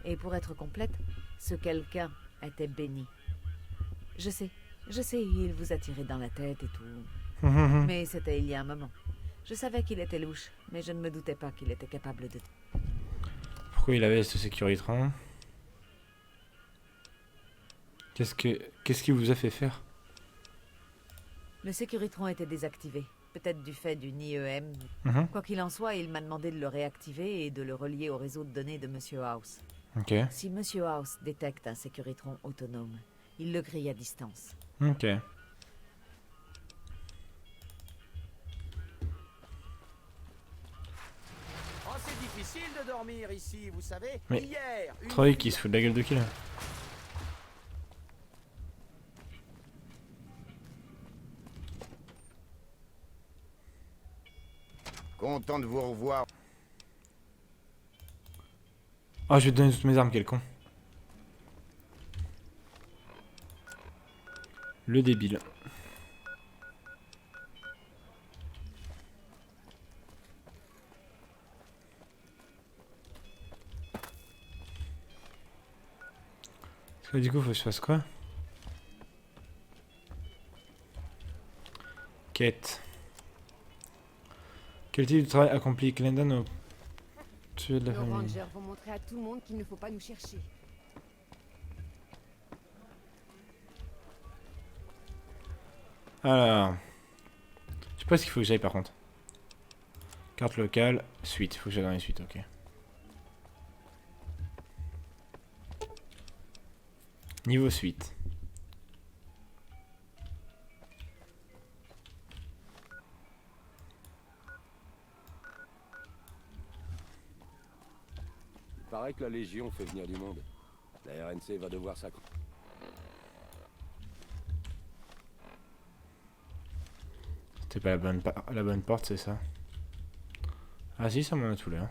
Et pour être complète, ce quelqu'un était béni. Je sais, il vous a tiré dans la tête et tout. Mais c'était il y a un moment. Je savais qu'il était louche, mais je ne me doutais pas qu'il était capable de... Pourquoi il avait ce sécuritron? Qu'est-ce qu'il vous a fait faire? Le Sécuritron était désactivé. Peut-être du fait d'une IEM. Quoi qu'il en soit, il m'a demandé de le réactiver et de le relier au réseau de données de Monsieur House. Ok. Si Monsieur House détecte un Sécuritron autonome, il le grille à distance. Ok. Oh, c'est difficile de dormir ici, vous savez. Mais Hier, Troy qui se fout de la gueule de qui là? Content de vous revoir. Oh, je vais te donner toutes mes armes, quel con. Le débile. Parce que du coup, faut que je fasse quoi? Quête. Quel type de travail accomplit Glendon au tuer de la Nos famille? rangers vont montrer à tout le monde qu'il ne faut pas nous chercher. Alors. Je sais pas ce qu'il faut que j'aille par contre. Carte locale, suite. Faut que j'aille dans les suites, ok. Niveau suite. Il paraît que la Légion fait venir du monde. La RNC va devoir s'accrocher. C'était pas la bonne porte, c'est ça? Ah si, ça m'en a tout l'air.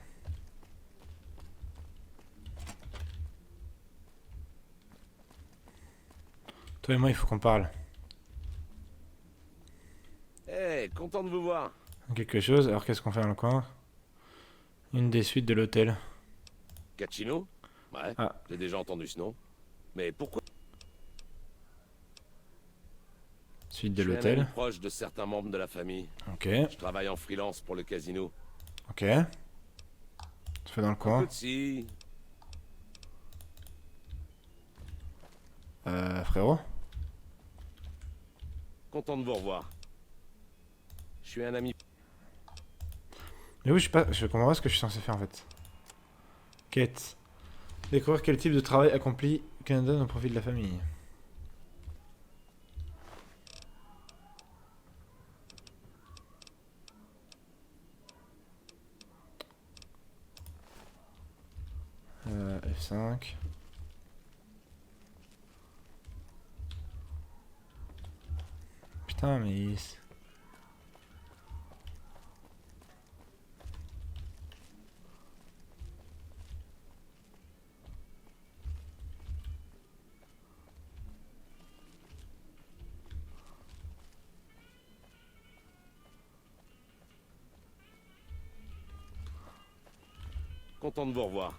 Toi et moi, il faut qu'on parle. Eh, content de vous voir. Quelque chose, alors qu'est-ce qu'on fait dans le coin? Une des suites de l'hôtel. Cachino? Ouais, Ah. j'ai déjà entendu ce nom. Mais pourquoi? Suite de Je suis un l'hôtel. ami proche de certains membres de la famille. Ok, Je travaille en freelance pour le casino. ok. Tu fais dans le Un coin. peu de si. Frérot? Content de vous revoir. Je suis un ami. Mais oui, je comprends pas ce que je suis censé faire en fait. Quête. Découvrir quel type de travail accomplit Canada au profit de la famille. F5. Putain, mais... Content de vous revoir.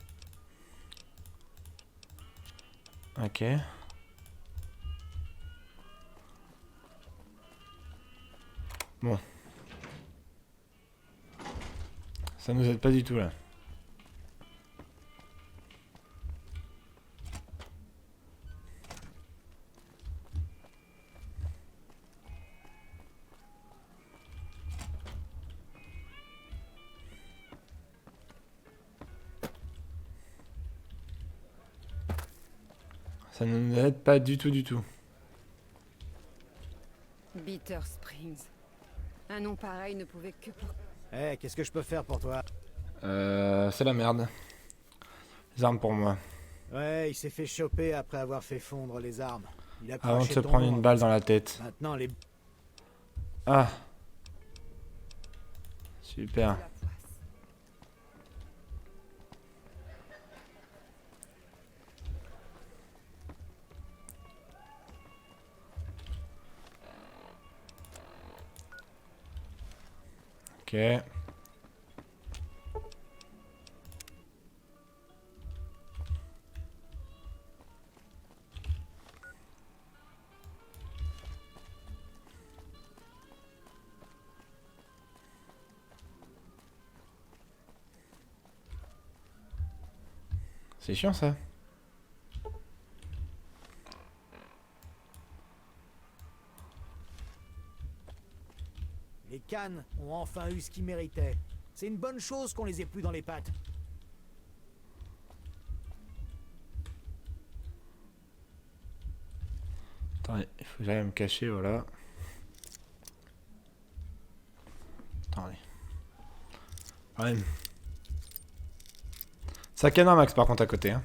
Ok. Bon. Ça nous aide pas du tout là. Ça ne nous aide pas du tout du tout. Bitter Springs. Un nom pareil ne pouvait que porter. Eh, qu'est-ce que je peux faire pour toi? C'est la merde. Les armes pour moi. Ouais, il s'est fait choper après avoir fait fondre les armes. Il a Avant de craché se ton prendre nom. une balle dans la tête. Maintenant, les... Ah. Super. Ok. C'est chiant ça. Les Khan ont enfin eu ce qu'ils méritaient. C'est une bonne chose qu'on les ait plus dans les pattes. Attendez, il faut que j'aille me cacher, voilà. Attendez. Ouais. Ça canne un max par contre à côté. Hein.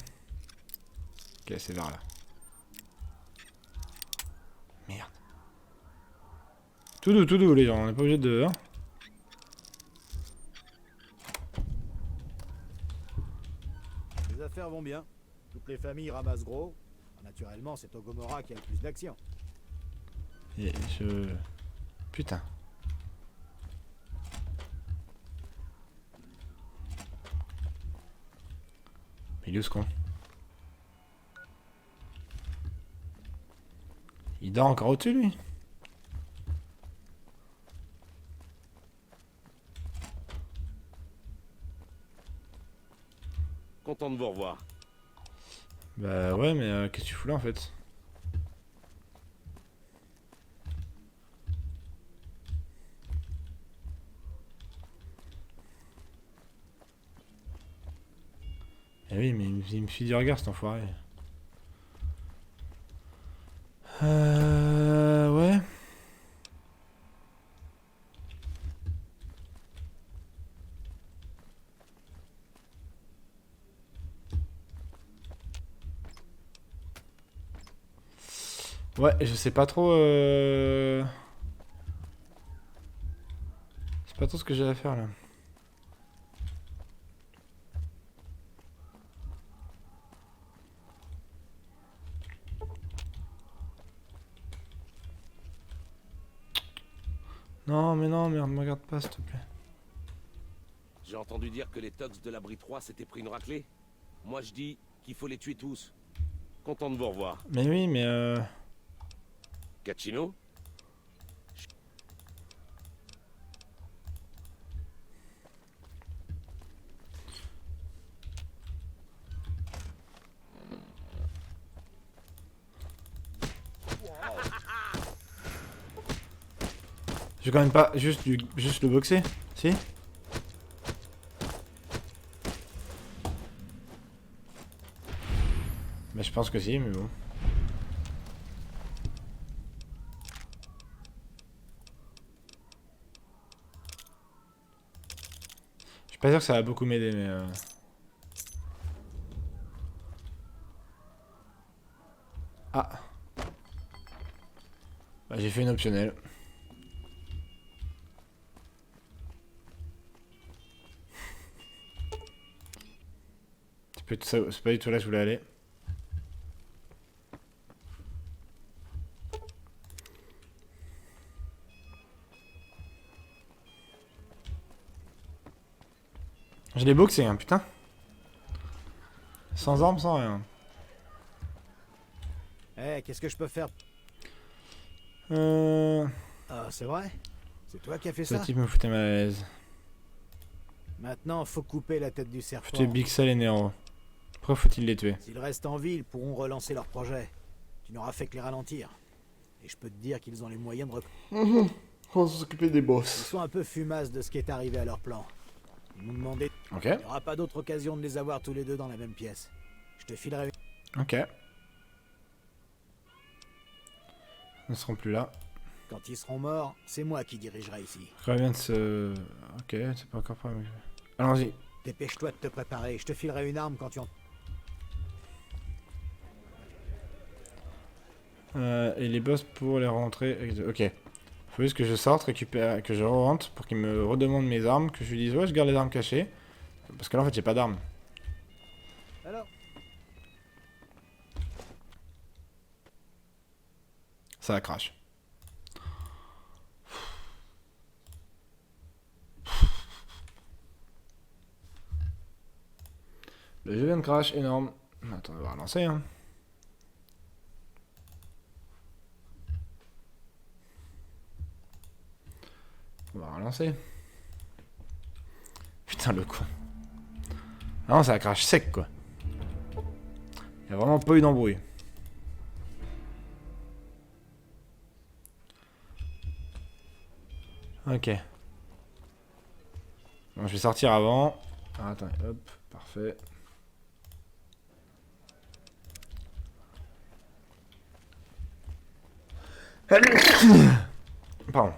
Ok, c'est vers là. Merde. Tout doux les gens, on n'est pas obligé de... Hein. Les affaires vont bien. Toutes les familles ramassent gros. Naturellement, c'est au Gomorrah qu'il y a le plus d'action. Et je... Putain. Mais il est où ce con? Il dort encore au-dessus lui? Content de vous revoir. Bah ouais, mais qu'est-ce que tu fous là en fait? Eh oui, mais il me suit du regard cet enfoiré. Ouais. Ouais, je sais pas trop. C'est pas trop ce que j'ai à faire là. Non, mais me regarde pas s'il te plaît. J'ai entendu dire que les tox de l'abri 3 s'étaient pris une raclée. Moi je dis qu'il faut les tuer tous. Content de vous revoir. Mais oui, mais Cacchino? je vais quand même pas juste le boxer, si? Mais je pense que si, mais bon. Je suis pas sûr que ça va beaucoup m'aider, mais Ah. Bah, j'ai fait une optionnelle. C'est pas du tout là que je voulais aller. Je l'ai boxé, hein, putain. Sans armes, sans rien. Eh, qu'est-ce que je peux faire? Ah, c'est vrai? C'est toi qui as fait Ce ça? type me foutait mal à l'aise. Maintenant, faut couper la tête du serpent. Foutais Bixal et Nero. Pourquoi faut-il les tuer? S'ils restent en ville, ils pourront relancer leur projet. Tu n'auras fait que les ralentir. Et je peux te dire qu'ils ont les moyens de On va s'occuper des boss. Ils sont un peu fumasses de ce qui est arrivé à leur plan. Ils m'ont demandé... Ok. Il n'y aura pas d'autre occasion de les avoir tous les deux dans la même pièce. Je te filerai... Ok. Ils ne seront plus là. Quand ils seront morts, c'est moi qui dirigerai ici. Je reviens de ce... Ok, c'est pas encore prêt. Mais... Allons-y. Dépêche-toi de te préparer. Je te filerai une arme quand tu en... Et les boss pour les rentrer... Ok. Faut juste que je sorte, récupère, que je rentre pour qu'il me redemande mes armes, que je lui dise ouais je garde les armes cachées. Parce que là en fait j'ai pas d'armes. Alors Ça crash. Le jeu vient de crash énorme. Attends, on va relancer hein. On va relancer. Putain le con. Ah non ça crash sec quoi. Il y a vraiment pas eu d'embrouille. Ok. Bon, je vais sortir avant. Ah, attends, hop, parfait. Pardon.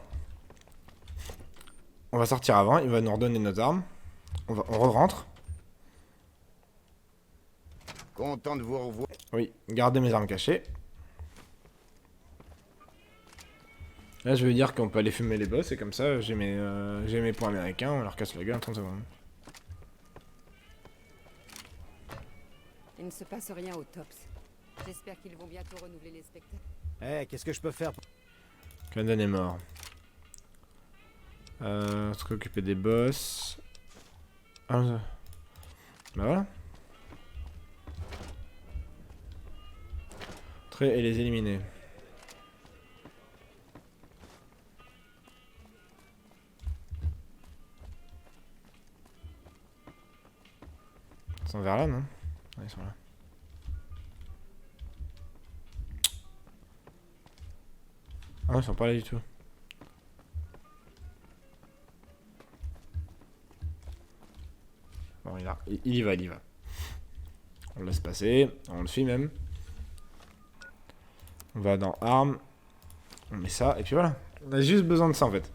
On va sortir avant, il va nous redonner nos armes. On rentre. Content de vous revoir. Oui, gardez mes armes cachées. Là, je veux dire qu'on peut aller fumer les boss, et comme ça, j'ai mes points américains, on leur casse la gueule en 30 secondes. Il ne se passe rien au Tops. J'espère qu'ils vont bientôt renouveler les spectacles. Eh, qu'est-ce que je peux faire Condon est mort. On se occuper des boss. Ah, bah voilà. Entrer et les éliminer. Ils sont vers là, non? Ouais, ils sont là. Ah non, ils sont pas là du tout. Bon, il y va, il y va. On le laisse passer, on le suit même. On va dans armes. On met ça, et puis voilà. On a juste besoin de ça en fait.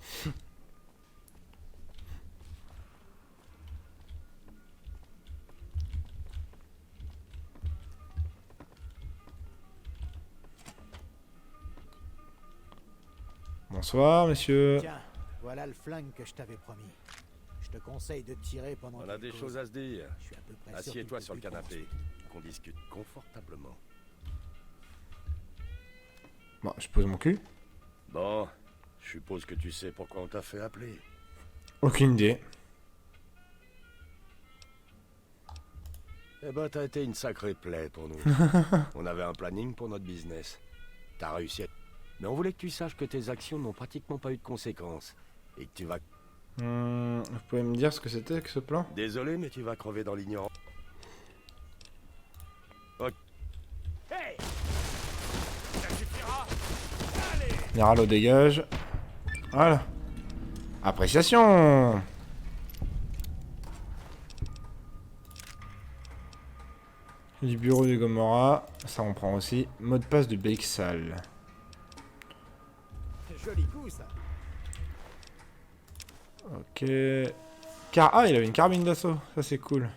Bonsoir, monsieur. Tiens, voilà le flingue que je t'avais promis. Je te conseille de tirer pendant. On a des choses à se dire. Je suis à peu près sûr Assieds-toi qu'il sur le te canapé, qu'on discute confortablement. Bon, je pose mon cul. Bon, je suppose que tu sais pourquoi on t'a fait appeler. Aucune idée. Eh ben, t'as été une sacrée plaie pour nous. On avait un planning pour notre business. T'as réussi à... Mais on voulait que tu saches que tes actions n'ont pratiquement pas eu de conséquences. Et que tu vas... Vous pouvez me dire ce que c'était que ce plan? Désolé, mais tu vas crever dans l'ignorance. Ok. Hey, ça suffira. Allez. Néralo dégage. Voilà. Appréciation. Du bureau de Gomorrah. Ça on prend aussi. Mot de passe du Beixal. Joli coup ça. Ok. Ah, il avait une carabine d'assaut. Ça c'est cool.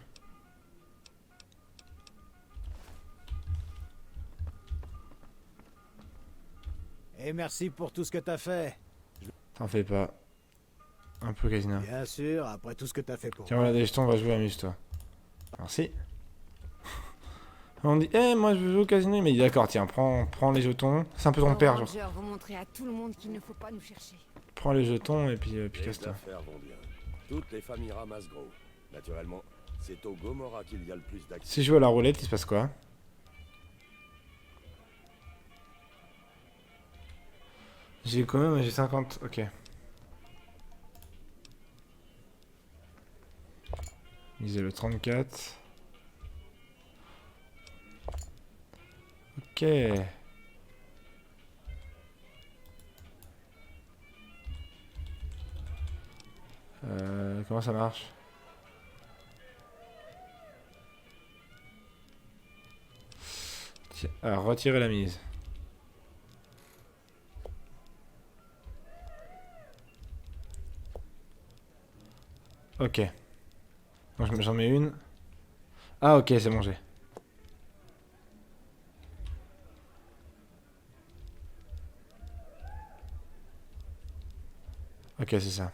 Et merci pour tout ce que t'as fait. T'en fais pas. Un peu casino. Bien sûr, après tout ce que t'as fait pour Tiens, voilà des jetons, on va jouer, amuse-toi. Merci. On dit, moi je veux jouer au casino, mais il dit d'accord, tiens, prends les jetons. C'est un peu ton père, genre. Ranger vont montrer à tout le monde qu'il ne faut pas nous chercher. Prends les jetons et puis Les casse-toi. affaires vont bien. Toutes les familles ramassent gros. Naturellement, c'est au Gomorrah qu'il y a le plus d'actions. Si je joue à la roulette, il se passe quoi? J'ai quand même, j'ai 50, ok. Miser le 34. Ok. Comment ça marche? Tiens, alors, retirer la mise. Ok. Donc j'en mets une. Ah ok, c'est bon, j'ai. Ok, c'est ça.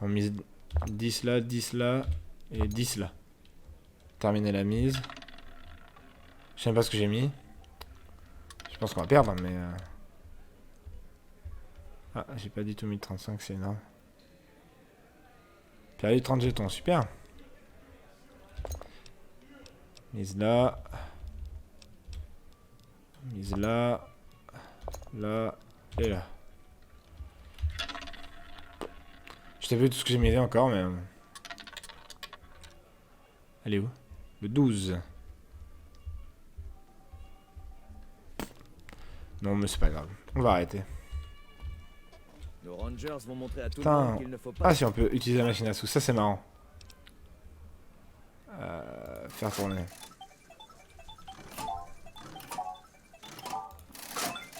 On mise 10 là, 10 là et 10 là. Terminer la mise. Je sais même pas ce que j'ai mis. Je pense qu'on va perdre, mais... Ah, j'ai pas du tout mis 35, c'est énorme. Perdu 30 jetons, super. Mise là. Mise là. Là. Et là. Je t'ai vu tout ce que j'ai misé encore, mais... Elle est où? Le 12. Non, mais c'est pas grave. On va arrêter. Nos rangers vont montrer à tout le Putain. monde qu'il ne faut pas... Ah si, on peut utiliser la machine à sous, ça c'est marrant. Faire tourner.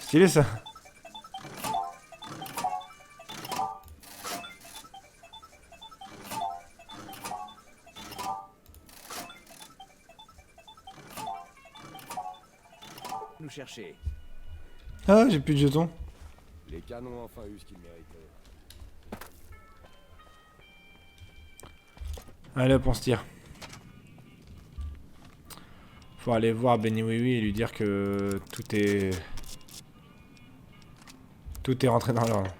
Stylé ça. Nous chercher. Ah, j'ai plus de jetons. Les canons ont enfin eu ce qu'ils méritaient. Allez hop, on se tire. Faut aller voir Benny Oui Oui et lui dire que tout est rentré dans l'ordre.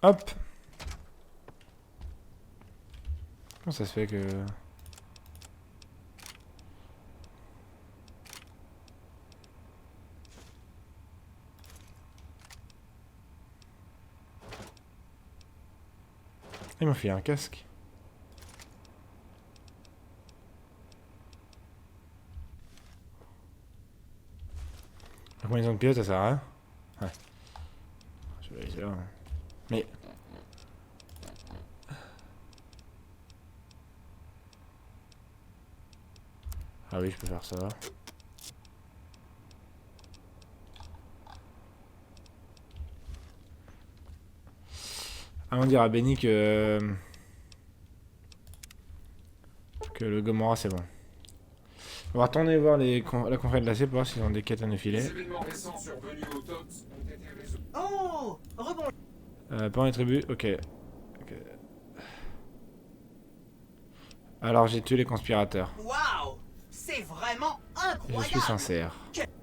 Hop. Comment ça se fait que... Ils m'ont fait un casque. La combinaison de pilote, ça sert à rien. Ouais. Je vais aller là. Mais... Ah oui, je peux faire ça. Allons dire à Benny que le Gomorrah c'est bon. On va retourner voir la confrérie de l'AC pour voir s'ils ont des quêtes à nous filer. Les événements récents survenus au TOPS ont été résolus. Oh, rebond. Pas les tribus, ok. Alors j'ai tué les conspirateurs. Waouh, c'est vraiment incroyable. Je suis sincère.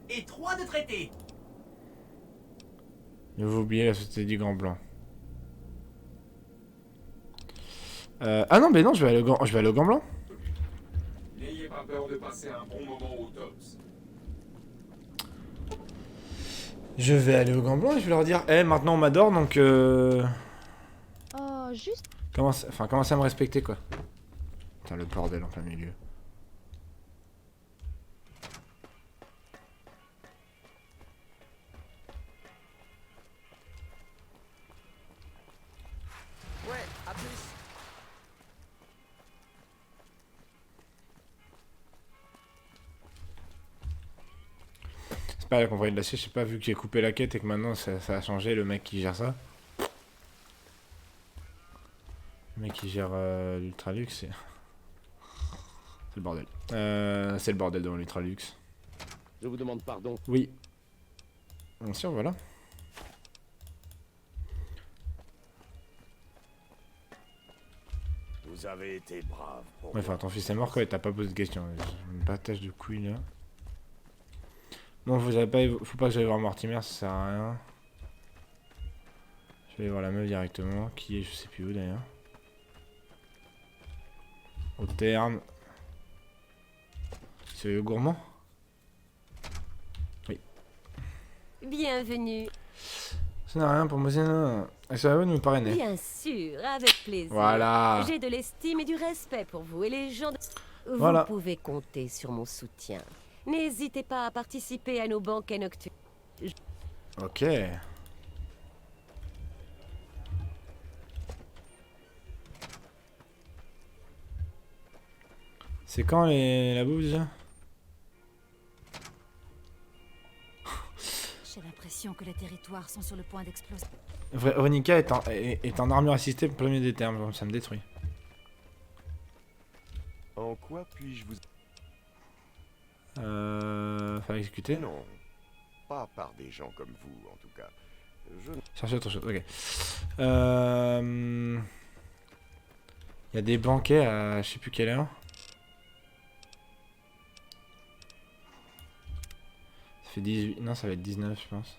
Et 3 de traité. Ne vous oubliez la société du Grand Blanc. Ah non, mais non, je vais aller au Grand Blanc. N'ayez pas peur de passer un bon moment au TOPS. Je vais aller au Grand Blanc et je vais leur dire, maintenant on m'adore, donc Oh, juste... commencez à me respecter, quoi. Putain, le bordel en plein milieu. Ouais, à plus. C'est pas la confrérie de la je sais pas, vu que j'ai coupé la quête et que maintenant ça a changé, le mec qui gère ça. Le mec qui gère l'Ultralux, c'est le bordel. C'est le bordel devant l'Ultralux. Je vous demande pardon. Oui. Bien sûr, voilà. Vous avez été brave. Ouais, enfin, ton fils est mort quoi, et t'as pas posé de questions. Une bataille de couilles là. Bon, vous avez pas, faut pas que j'aille voir Mortimer, ça sert à rien. Je vais aller voir la meuf directement, qui est, je sais plus où d'ailleurs. Au terme. C'est le gourmand? Oui. Bienvenue. Ça n'a rien pour moi, ça va nous parrainer. Bien sûr, avec plaisir. Voilà. J'ai de l'estime et du respect pour vous et les gens de... Voilà. Vous pouvez compter sur mon soutien. N'hésitez pas à participer à nos banquets nocturnes. Ok. C'est quand la bouffe déjà? J'ai l'impression que les territoires sont sur le point d'exploser. Ronica est en armure assistée, premier des termes, ça me détruit. En quoi puis-je vous... Faire exécuter? Non, pas par des gens comme vous, en tout cas. Chercher autre chose, ok. Il y a des banquets à je sais plus quelle heure. Ça fait 18... Non, ça va être 19, je pense.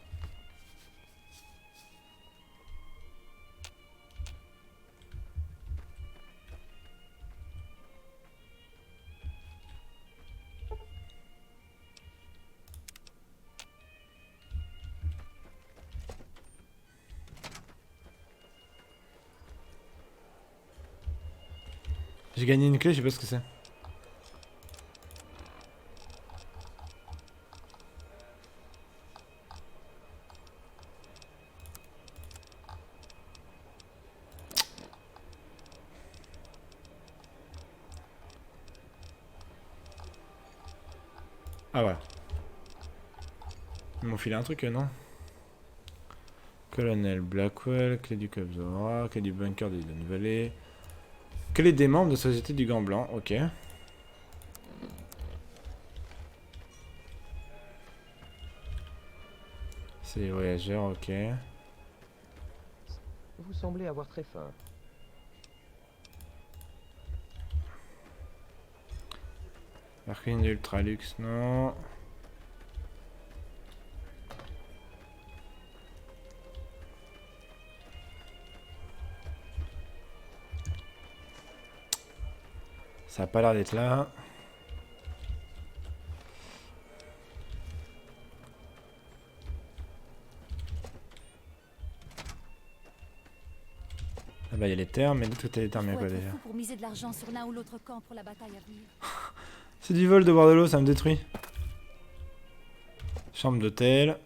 J'ai gagné une clé, je sais pas ce que c'est. Ah voilà. Ils m'ont filé un truc, non? Colonel Blackwell, clé du Club Zora, clé du bunker des Don Valley, clé des membres de la Société du Gant Blanc, ok. C'est les voyageurs, ok. Vous semblez avoir très faim. Arcane Ultralux, non. Ça a pas l'air d'être là. Ah bah il y a les termes, mais l'autre côté des termes, il y a Faut quoi être déjà? fou pour miser de l'argent sur l'un ou l'autre camp pour la bataille à venir. C'est du vol de boire de l'eau, ça me détruit. Chambre d'hôtel.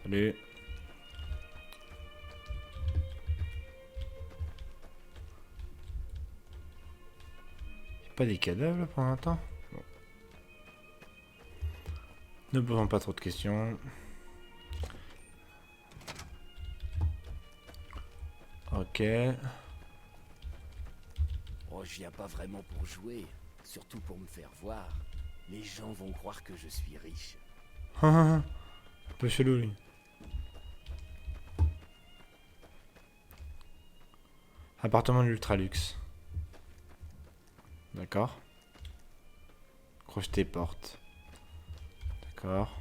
Salut. Y'a pas des cadavres là pour l'instant? Bon. Ne posons pas trop de questions. Ok. Oh, je viens pas vraiment pour jouer, surtout pour me faire voir. Les gens vont croire que je suis riche. Un peu chelou lui. Appartement de l'Ultralux. D'accord. Crocheter porte. D'accord.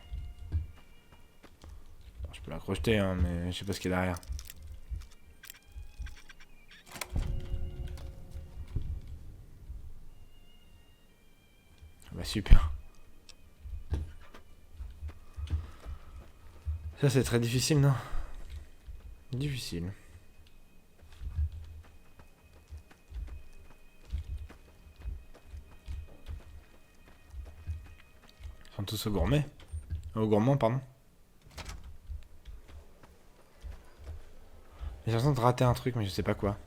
Bon, je peux la crocheter hein, mais je sais pas ce qu'il y a derrière. Bah super. Ça c'est très difficile, non? Difficile. Ils sont tous au gourmet. Au gourmand, pardon. J'ai l'impression de rater un truc, mais je sais pas quoi.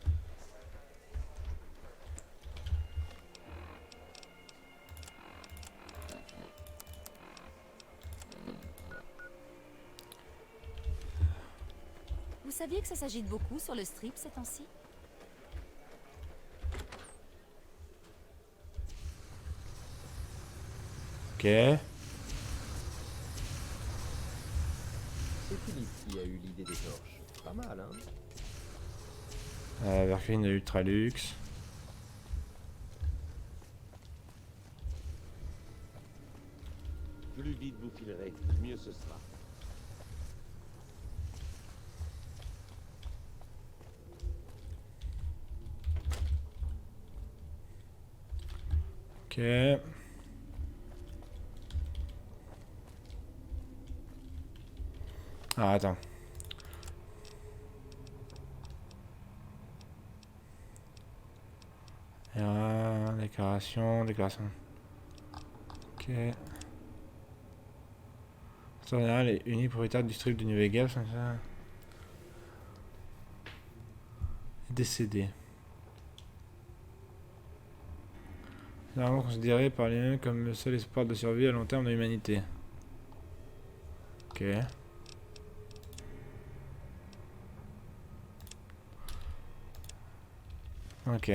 Vous saviez que ça s'agite beaucoup sur le strip ces temps-ci? Ok. C'est Philippe qui a eu l'idée des torches. Pas mal, hein? Verfine de Ultralux. Plus vite vous filerez, mieux ce sera. Ok. Ah, attends. Déclaration, déclaration. Ok. En général, les uniques propriétaires du strip de New Vegas sont ça. Décédé. Généralement considéré par les mêmes comme le seul espoir de survie à long terme de l'humanité. Ok. Ok.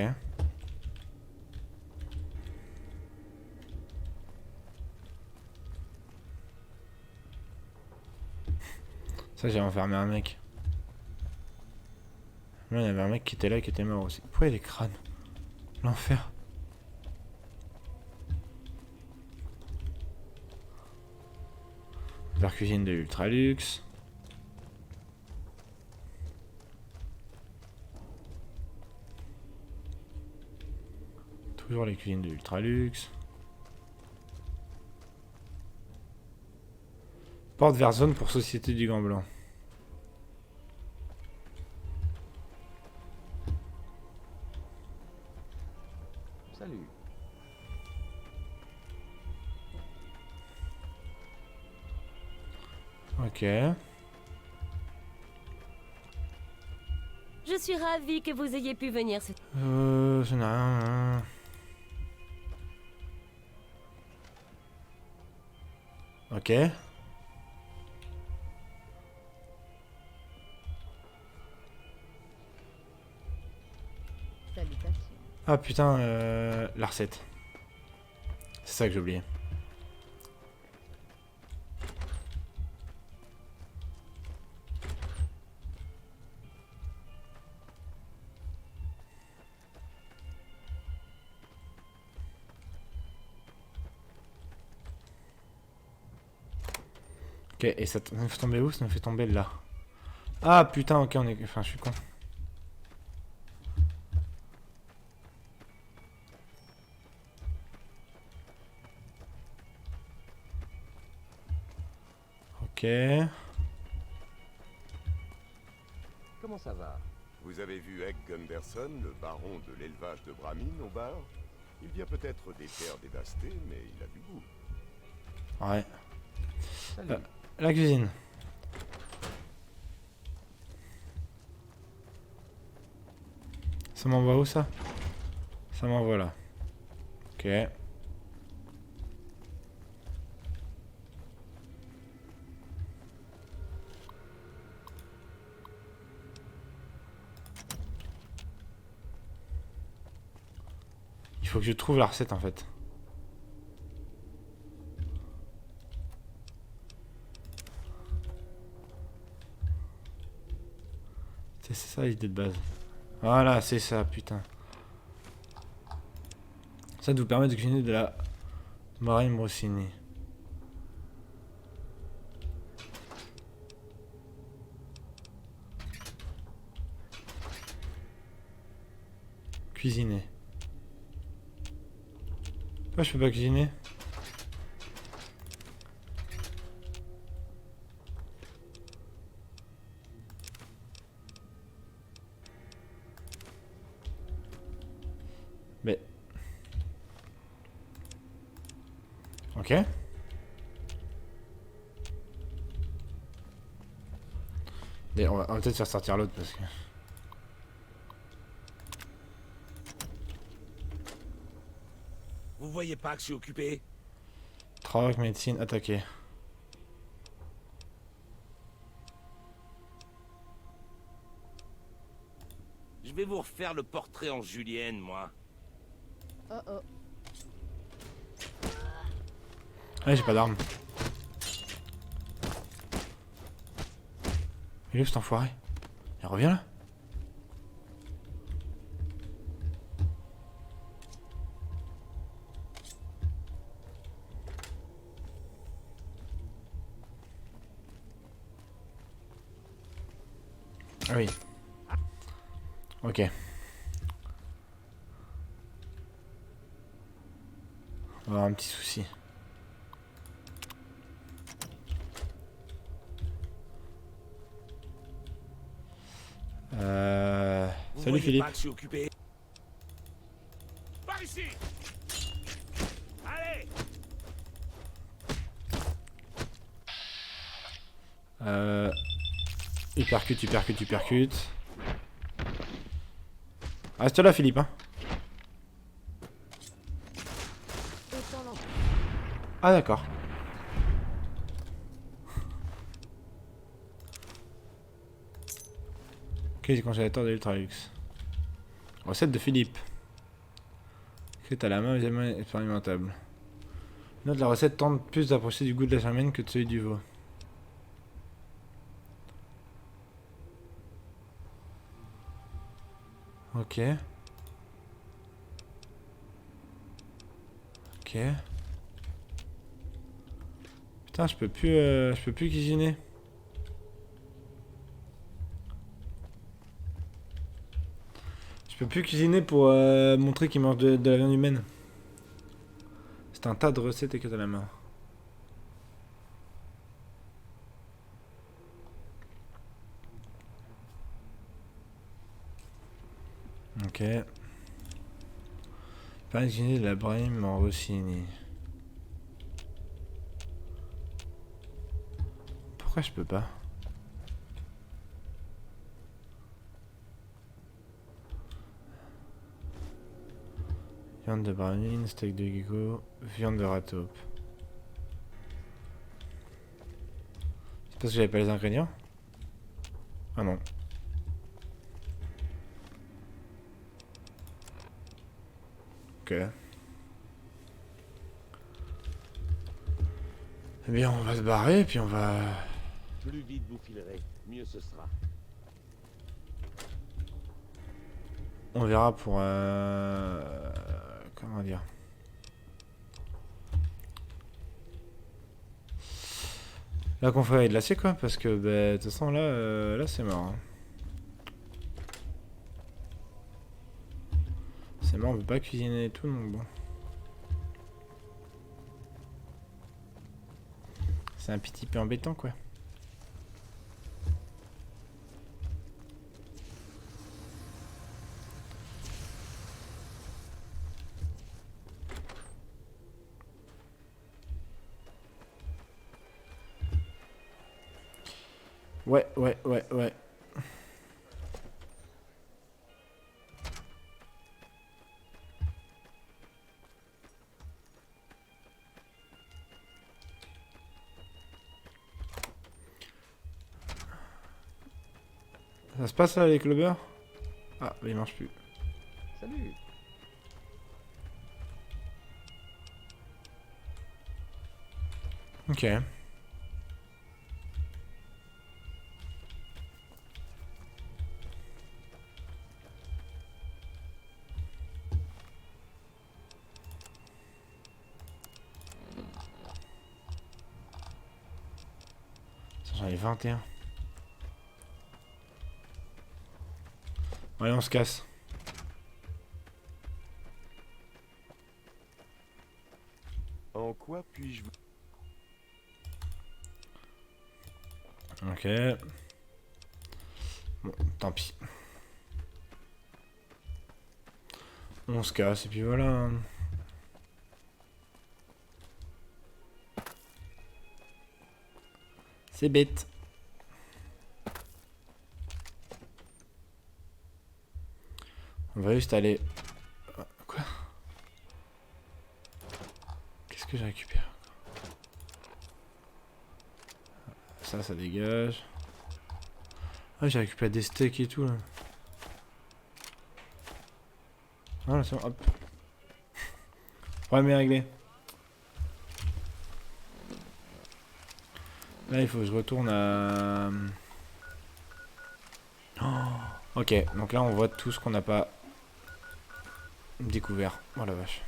Ça, j'ai enfermé un mec. Là, il y avait un mec qui était là, qui était mort aussi. Pourquoi il y a des crânes? L'enfer. La cuisine de l'Ultralux. Toujours les cuisines de l'Ultralux. Porte vers zone pour Société du Gant Blanc. Ok. Je suis ravie que vous ayez pu venir. Je n'ai rien. Ok. Salutations. Ah putain, la recette. C'est ça que j'ai oublié. Ok, et ça nous fait tomber où? Ça nous fait tomber là. Ah putain, ok, on est... Enfin, je suis con. Ok. Comment ça va? Vous avez vu Egg Gunderson, le baron de l'élevage de Bramine, au bar? Il vient peut-être des terres dévastées, mais il a du goût. Ouais. La cuisine. Ça m'envoie où ça? Ça m'envoie là. Ok. Il faut que je trouve la recette en fait. C'est ça l'idée de base. Voilà, c'est ça, putain. Ça vous permet de cuisiner de la marine Rossini. Cuisiner. Pourquoi je peux pas cuisiner? Mais... Ok. Et on va peut-être faire sortir l'autre parce que... Vous voyez pas que je suis occupé? Troc, médecine, attaquer. Je vais vous refaire le portrait en julienne, moi. Oh oh. Ah, j'ai pas d'arme. Il est où cet enfoiré? Il revient là? Ah oui. Ok. On va avoir un petit souci. Salut Philippe. Pas que je suis occupé. Par ici. Allez. Hypercute, hypercute, hypercute. Reste là Philippe hein. Ah d'accord. Ok, du congélateur de l'Ultralux. Recette de Philippe. Écrite à la main, visuellement expérimentable. Note, la recette tente plus d'approcher du goût de la germaine que de celui du veau. Ok. Ok. Putain, je peux plus cuisiner. Je peux plus cuisiner pour montrer qu'il mange de la viande humaine. C'est un tas de recettes écrites à la main. Ok. Pas cuisiner de la brime en Rossini. Pourquoi je peux pas? Viande de brownie, steak de gecko, viande de rataupe. C'est parce que j'avais pas les ingrédients? Ah non. Ok. Eh bien, on va se barrer, puis on va... Plus vite vous filerez, mieux ce sera. On verra pour... Comment dire? Là qu'on ferait de l'acier quoi, parce que bah, de toute façon là, là c'est mort. Hein. C'est mort, on veut pas cuisiner et tout, donc bon. C'est un petit peu embêtant quoi. Ouais. Ça se passe là avec le beurre? Ah, il marche plus. Salut. Ok. J'en ai 21. Allez, on se casse. En quoi puis-je vous... Ok. Bon, tant pis. On se casse et puis voilà. C'est bête. On va juste aller... Quoi? Qu'est-ce que j'ai récupéré? Ça dégage. Ah, j'ai récupéré des steaks et tout là. Voilà, c'est bon, hop. Problème est réglé. Là, il faut que je retourne à... Oh, ok, donc là, on voit tout ce qu'on n'a pas découvert. Oh la vache.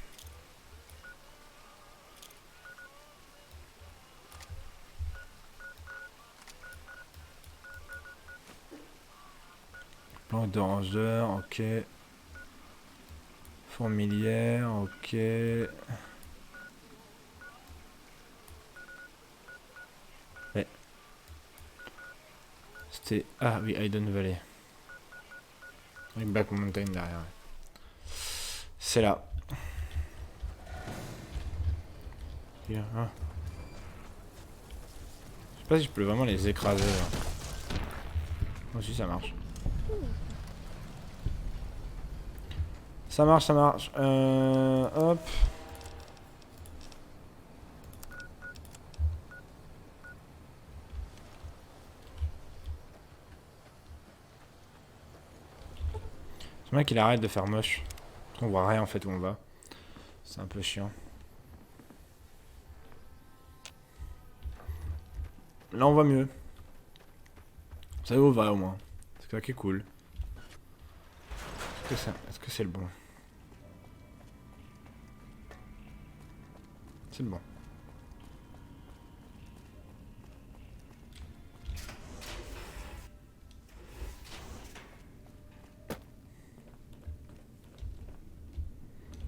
Planque de rangeur, ok. Fourmilière, ok. Ouais. C'était... Ah oui, Hidden Valley. Avec Black Mountain derrière. Ouais. C'est là. Bien, hein. Je sais pas si je peux vraiment les écraser là. Oh si ça marche. Ça marche, ça marche. Hop. J'aimerais qu'il arrête de faire moche. On voit rien en fait où on va. C'est un peu chiant. Là on voit mieux. Ça va où on va au moins. C'est ça qui est cool. Est-ce que c'est le bon? C'est le bon.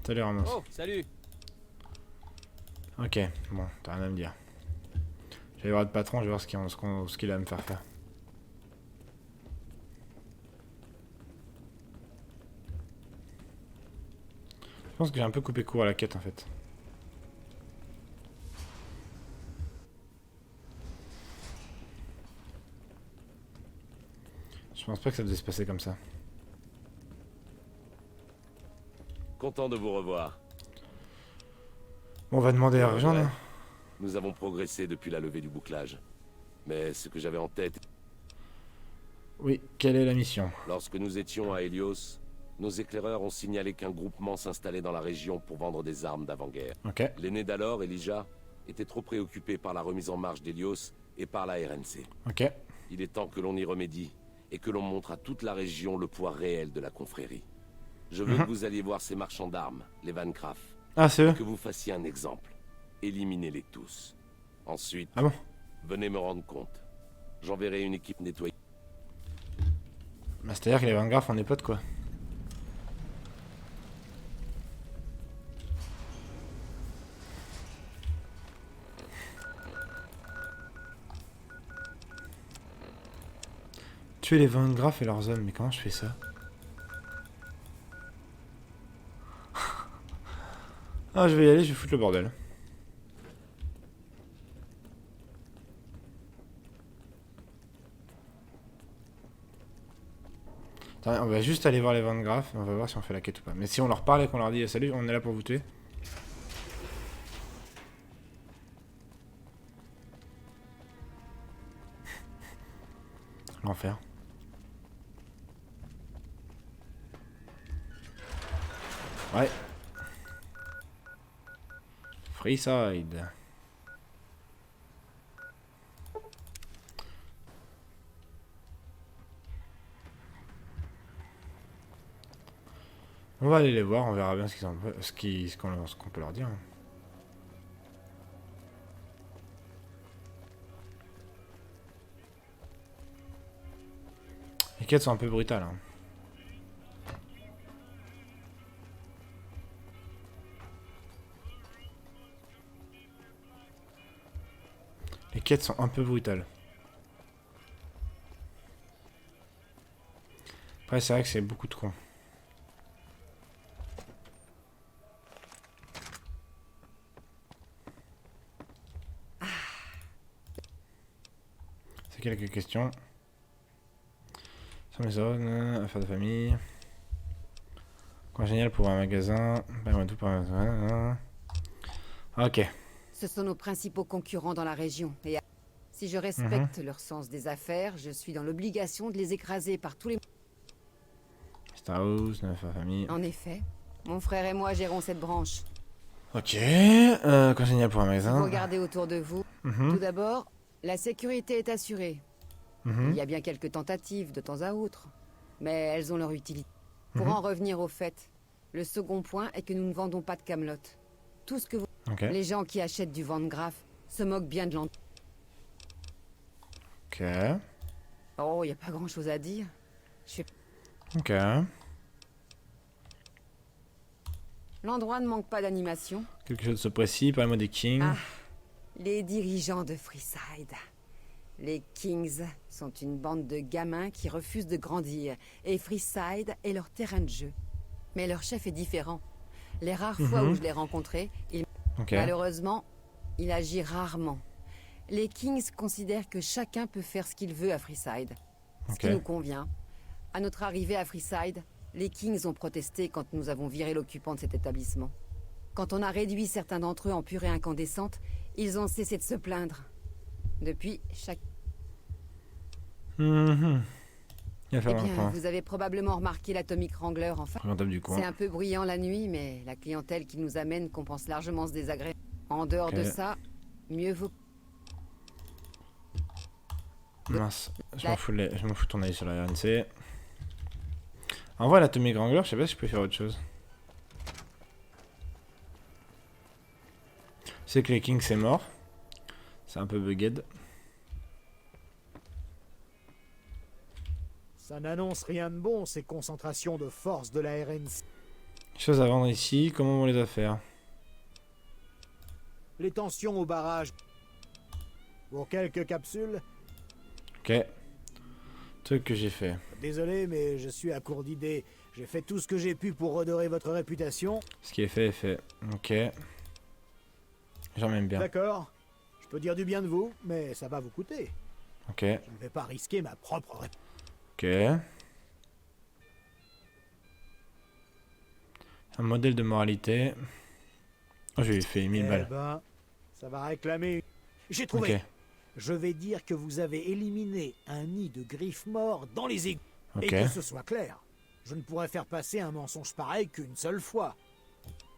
Salut Ramos. Oh, salut. Ok, bon, t'as rien à me dire. Je vais voir le patron, je vais voir ce qu'il a à me faire faire. Je pense que j'ai un peu coupé court à la quête en fait. Je pense pas que ça devait se passer comme ça. Content de vous revoir. Bon, on va demander à Ouais, rejoindre. Nous avons progressé depuis la levée du bouclage. Mais ce que j'avais en tête... Oui, quelle est la mission? Lorsque nous étions à Helios, nos éclaireurs ont signalé qu'un groupement s'installait dans la région pour vendre des armes d'avant-guerre. Ok. L'aîné d'alors, Elijah, était trop préoccupé par la remise en marche d'Helios et par la RNC. Ok. Il est temps que l'on y remédie et que l'on montre à toute la région le poids réel de la confrérie. Je veux que vous alliez voir ces marchands d'armes, les Van Graff. Ah, c'est eux? Que vous fassiez un exemple. Éliminez-les tous. Ensuite, ah bon, venez me rendre compte. J'enverrai une équipe nettoyée. Bah, c'est-à-dire que les Van Graff, on est potes, quoi. Tuer les Van Graff et leurs hommes, mais comment je fais ça? Ah, je vais y aller, je vais foutre le bordel. Attends, on va juste aller voir les Van Graff, on va voir si on fait la quête ou pas. Mais si on leur parle et qu'on leur dit salut, on est là pour vous tuer. L'enfer. Ouais. Freeside. On va aller les voir, on verra bien ce qu'on peut leur dire. Les quêtes sont un peu brutales. Hein. Les quêtes sont un peu brutales. Après, c'est vrai que c'est beaucoup de cons. C'est quelques questions. Sur les zones, affaires de famille. Quoi génial pour un magasin. Tout pour un magasin. Ok. Ce sont nos principaux concurrents dans la région. Et si je respecte leur sens des affaires, je suis dans l'obligation de les écraser par tous les... Star House, affaires de famille. En effet, mon frère et moi gérons cette branche. Ok. Quoi génial pour un magasin. Vous regardez autour de vous. Tout d'abord, la sécurité est assurée. Il y a bien quelques tentatives de temps à autre, mais elles ont leur utilité. Pour en revenir au fait, le second point est que nous ne vendons pas de camelote. Tout ce que vous... Les gens qui achètent du Van Graff se moquent bien de l'entreprise. Ok. Oh, il n'y a pas grand-chose à dire. Ok. L'endroit ne manque pas d'animation. Quelque chose de précis, parlez-moi des Kings. Ah, les dirigeants de Freeside. Les Kings sont une bande de gamins qui refusent de grandir, et Freeside est leur terrain de jeu. Mais leur chef est différent. Les rares fois où je l'ai rencontré, malheureusement, il agit rarement. Les Kings considèrent que chacun peut faire ce qu'il veut à Freeside. Ce qui nous convient. À notre arrivée à Freeside, les Kings ont protesté quand nous avons viré l'occupant de cet établissement. Quand on a réduit certains d'entre eux en purée incandescente, ils ont cessé de se plaindre. Depuis, vous avez probablement remarqué l'Atomic Wrangler en face. C'est un peu bruyant la nuit, mais la clientèle qui nous amène compense largement ce désagrément. En dehors de ça, mieux vaut... Mince, je m'en fous de ton avis sur la RNC. En vrai, l'Atomic Wrangler, je sais pas si je peux faire autre chose. Je sais que les Kings c'est mort. C'est un peu bugged. Ça n'annonce rien de bon, ces concentrations de force de la RNC. Choses à vendre ici, comment vont les affaires? Les tensions au barrage. Pour quelques capsules. Ok. Truc que j'ai fait. Désolé, mais je suis à court d'idées. J'ai fait tout ce que j'ai pu pour redorer votre réputation. Ce qui est fait est fait. Ok. J'en m'aime bien. D'accord. Je peux dire du bien de vous, mais ça va vous coûter. Ok. Je ne vais pas risquer ma propre réputation. Ok. Un modèle de moralité. Oh, je lui ai fait 1000 balles. Ben, ça va réclamer. J'ai trouvé. Ok. Je vais dire que vous avez éliminé un nid de griffes morts dans les égouts. Ok. Et que ce soit clair. Je ne pourrais faire passer un mensonge pareil qu'une seule fois.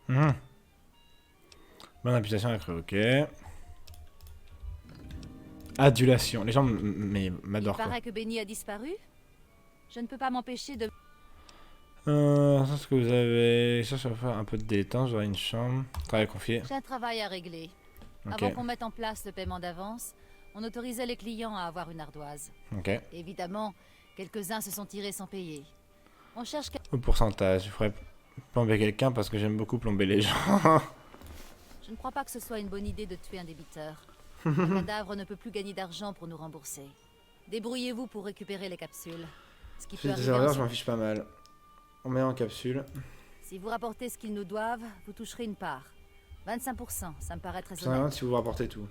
Mhm. Bonne réputation accrue, ok. Adulation. Les gens Il m'adorent quoi. paraît que Benny a disparu. Je ne peux pas m'empêcher de... Ça, ce que vous avez... Ça va faire un peu de détente, j'aurai une chambre. Travail confié. J'ai un travail à régler. Ok. Avant qu'on mette en place le paiement d'avance, on autorisait les clients à avoir une ardoise. Ok. Évidemment, quelques-uns se sont tirés sans payer. On cherche... Au pourcentage, je ferais plomber quelqu'un parce que j'aime beaucoup plomber les gens. Je ne crois pas que ce soit une bonne idée de tuer un débiteur. Le cadavre ne peut plus gagner d'argent pour nous rembourser. Débrouillez-vous pour récupérer les capsules. Ce qui peut Si des arriver erreurs, ensuite. je m'en fiche pas mal. On met en capsule. Si vous rapportez ce qu'ils nous doivent, vous toucherez une part. 25%, ça me paraît très Ça rien honnête. si vous rapportez tout.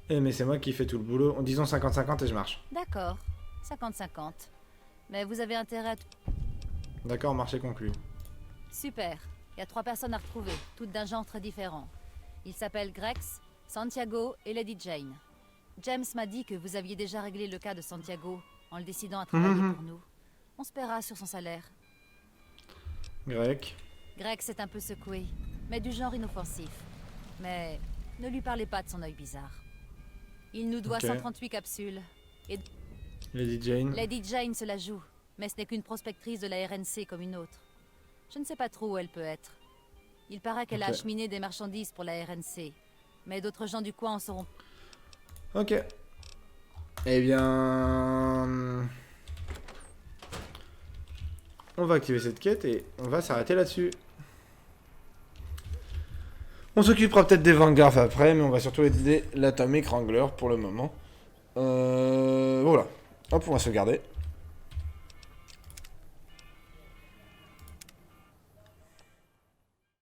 Eh mais c'est moi qui fais tout le boulot. Disons 50-50 et je marche. D'accord, 50-50. Mais vous avez intérêt à... D'accord, marché conclu. Super. Il y a 3 personnes à retrouver, toutes d'un genre très différent. Ils s'appellent Grex, Santiago et Lady Jane. James m'a dit que vous aviez déjà réglé le cas de Santiago en le décidant à travailler pour nous. On se paiera sur son salaire. Grec. Grex est un peu secoué, mais du genre inoffensif. Mais ne lui parlez pas de son œil bizarre. Il nous doit Ok. 138 capsules. Et Lady Jane. Lady Jane se la joue, mais ce n'est qu'une prospectrice de la RNC comme une autre. Je ne sais pas trop où elle peut être. Il paraît qu'elle a Ok. acheminé des marchandises pour la RNC, mais d'autres gens du coin en sauront. Ok. Eh bien... On va activer cette quête et on va s'arrêter là-dessus. On s'occupera peut-être des Vanguard après, mais on va surtout aider l'Atomic Wrangler pour le moment. Voilà. Hop, on va sauvegarder.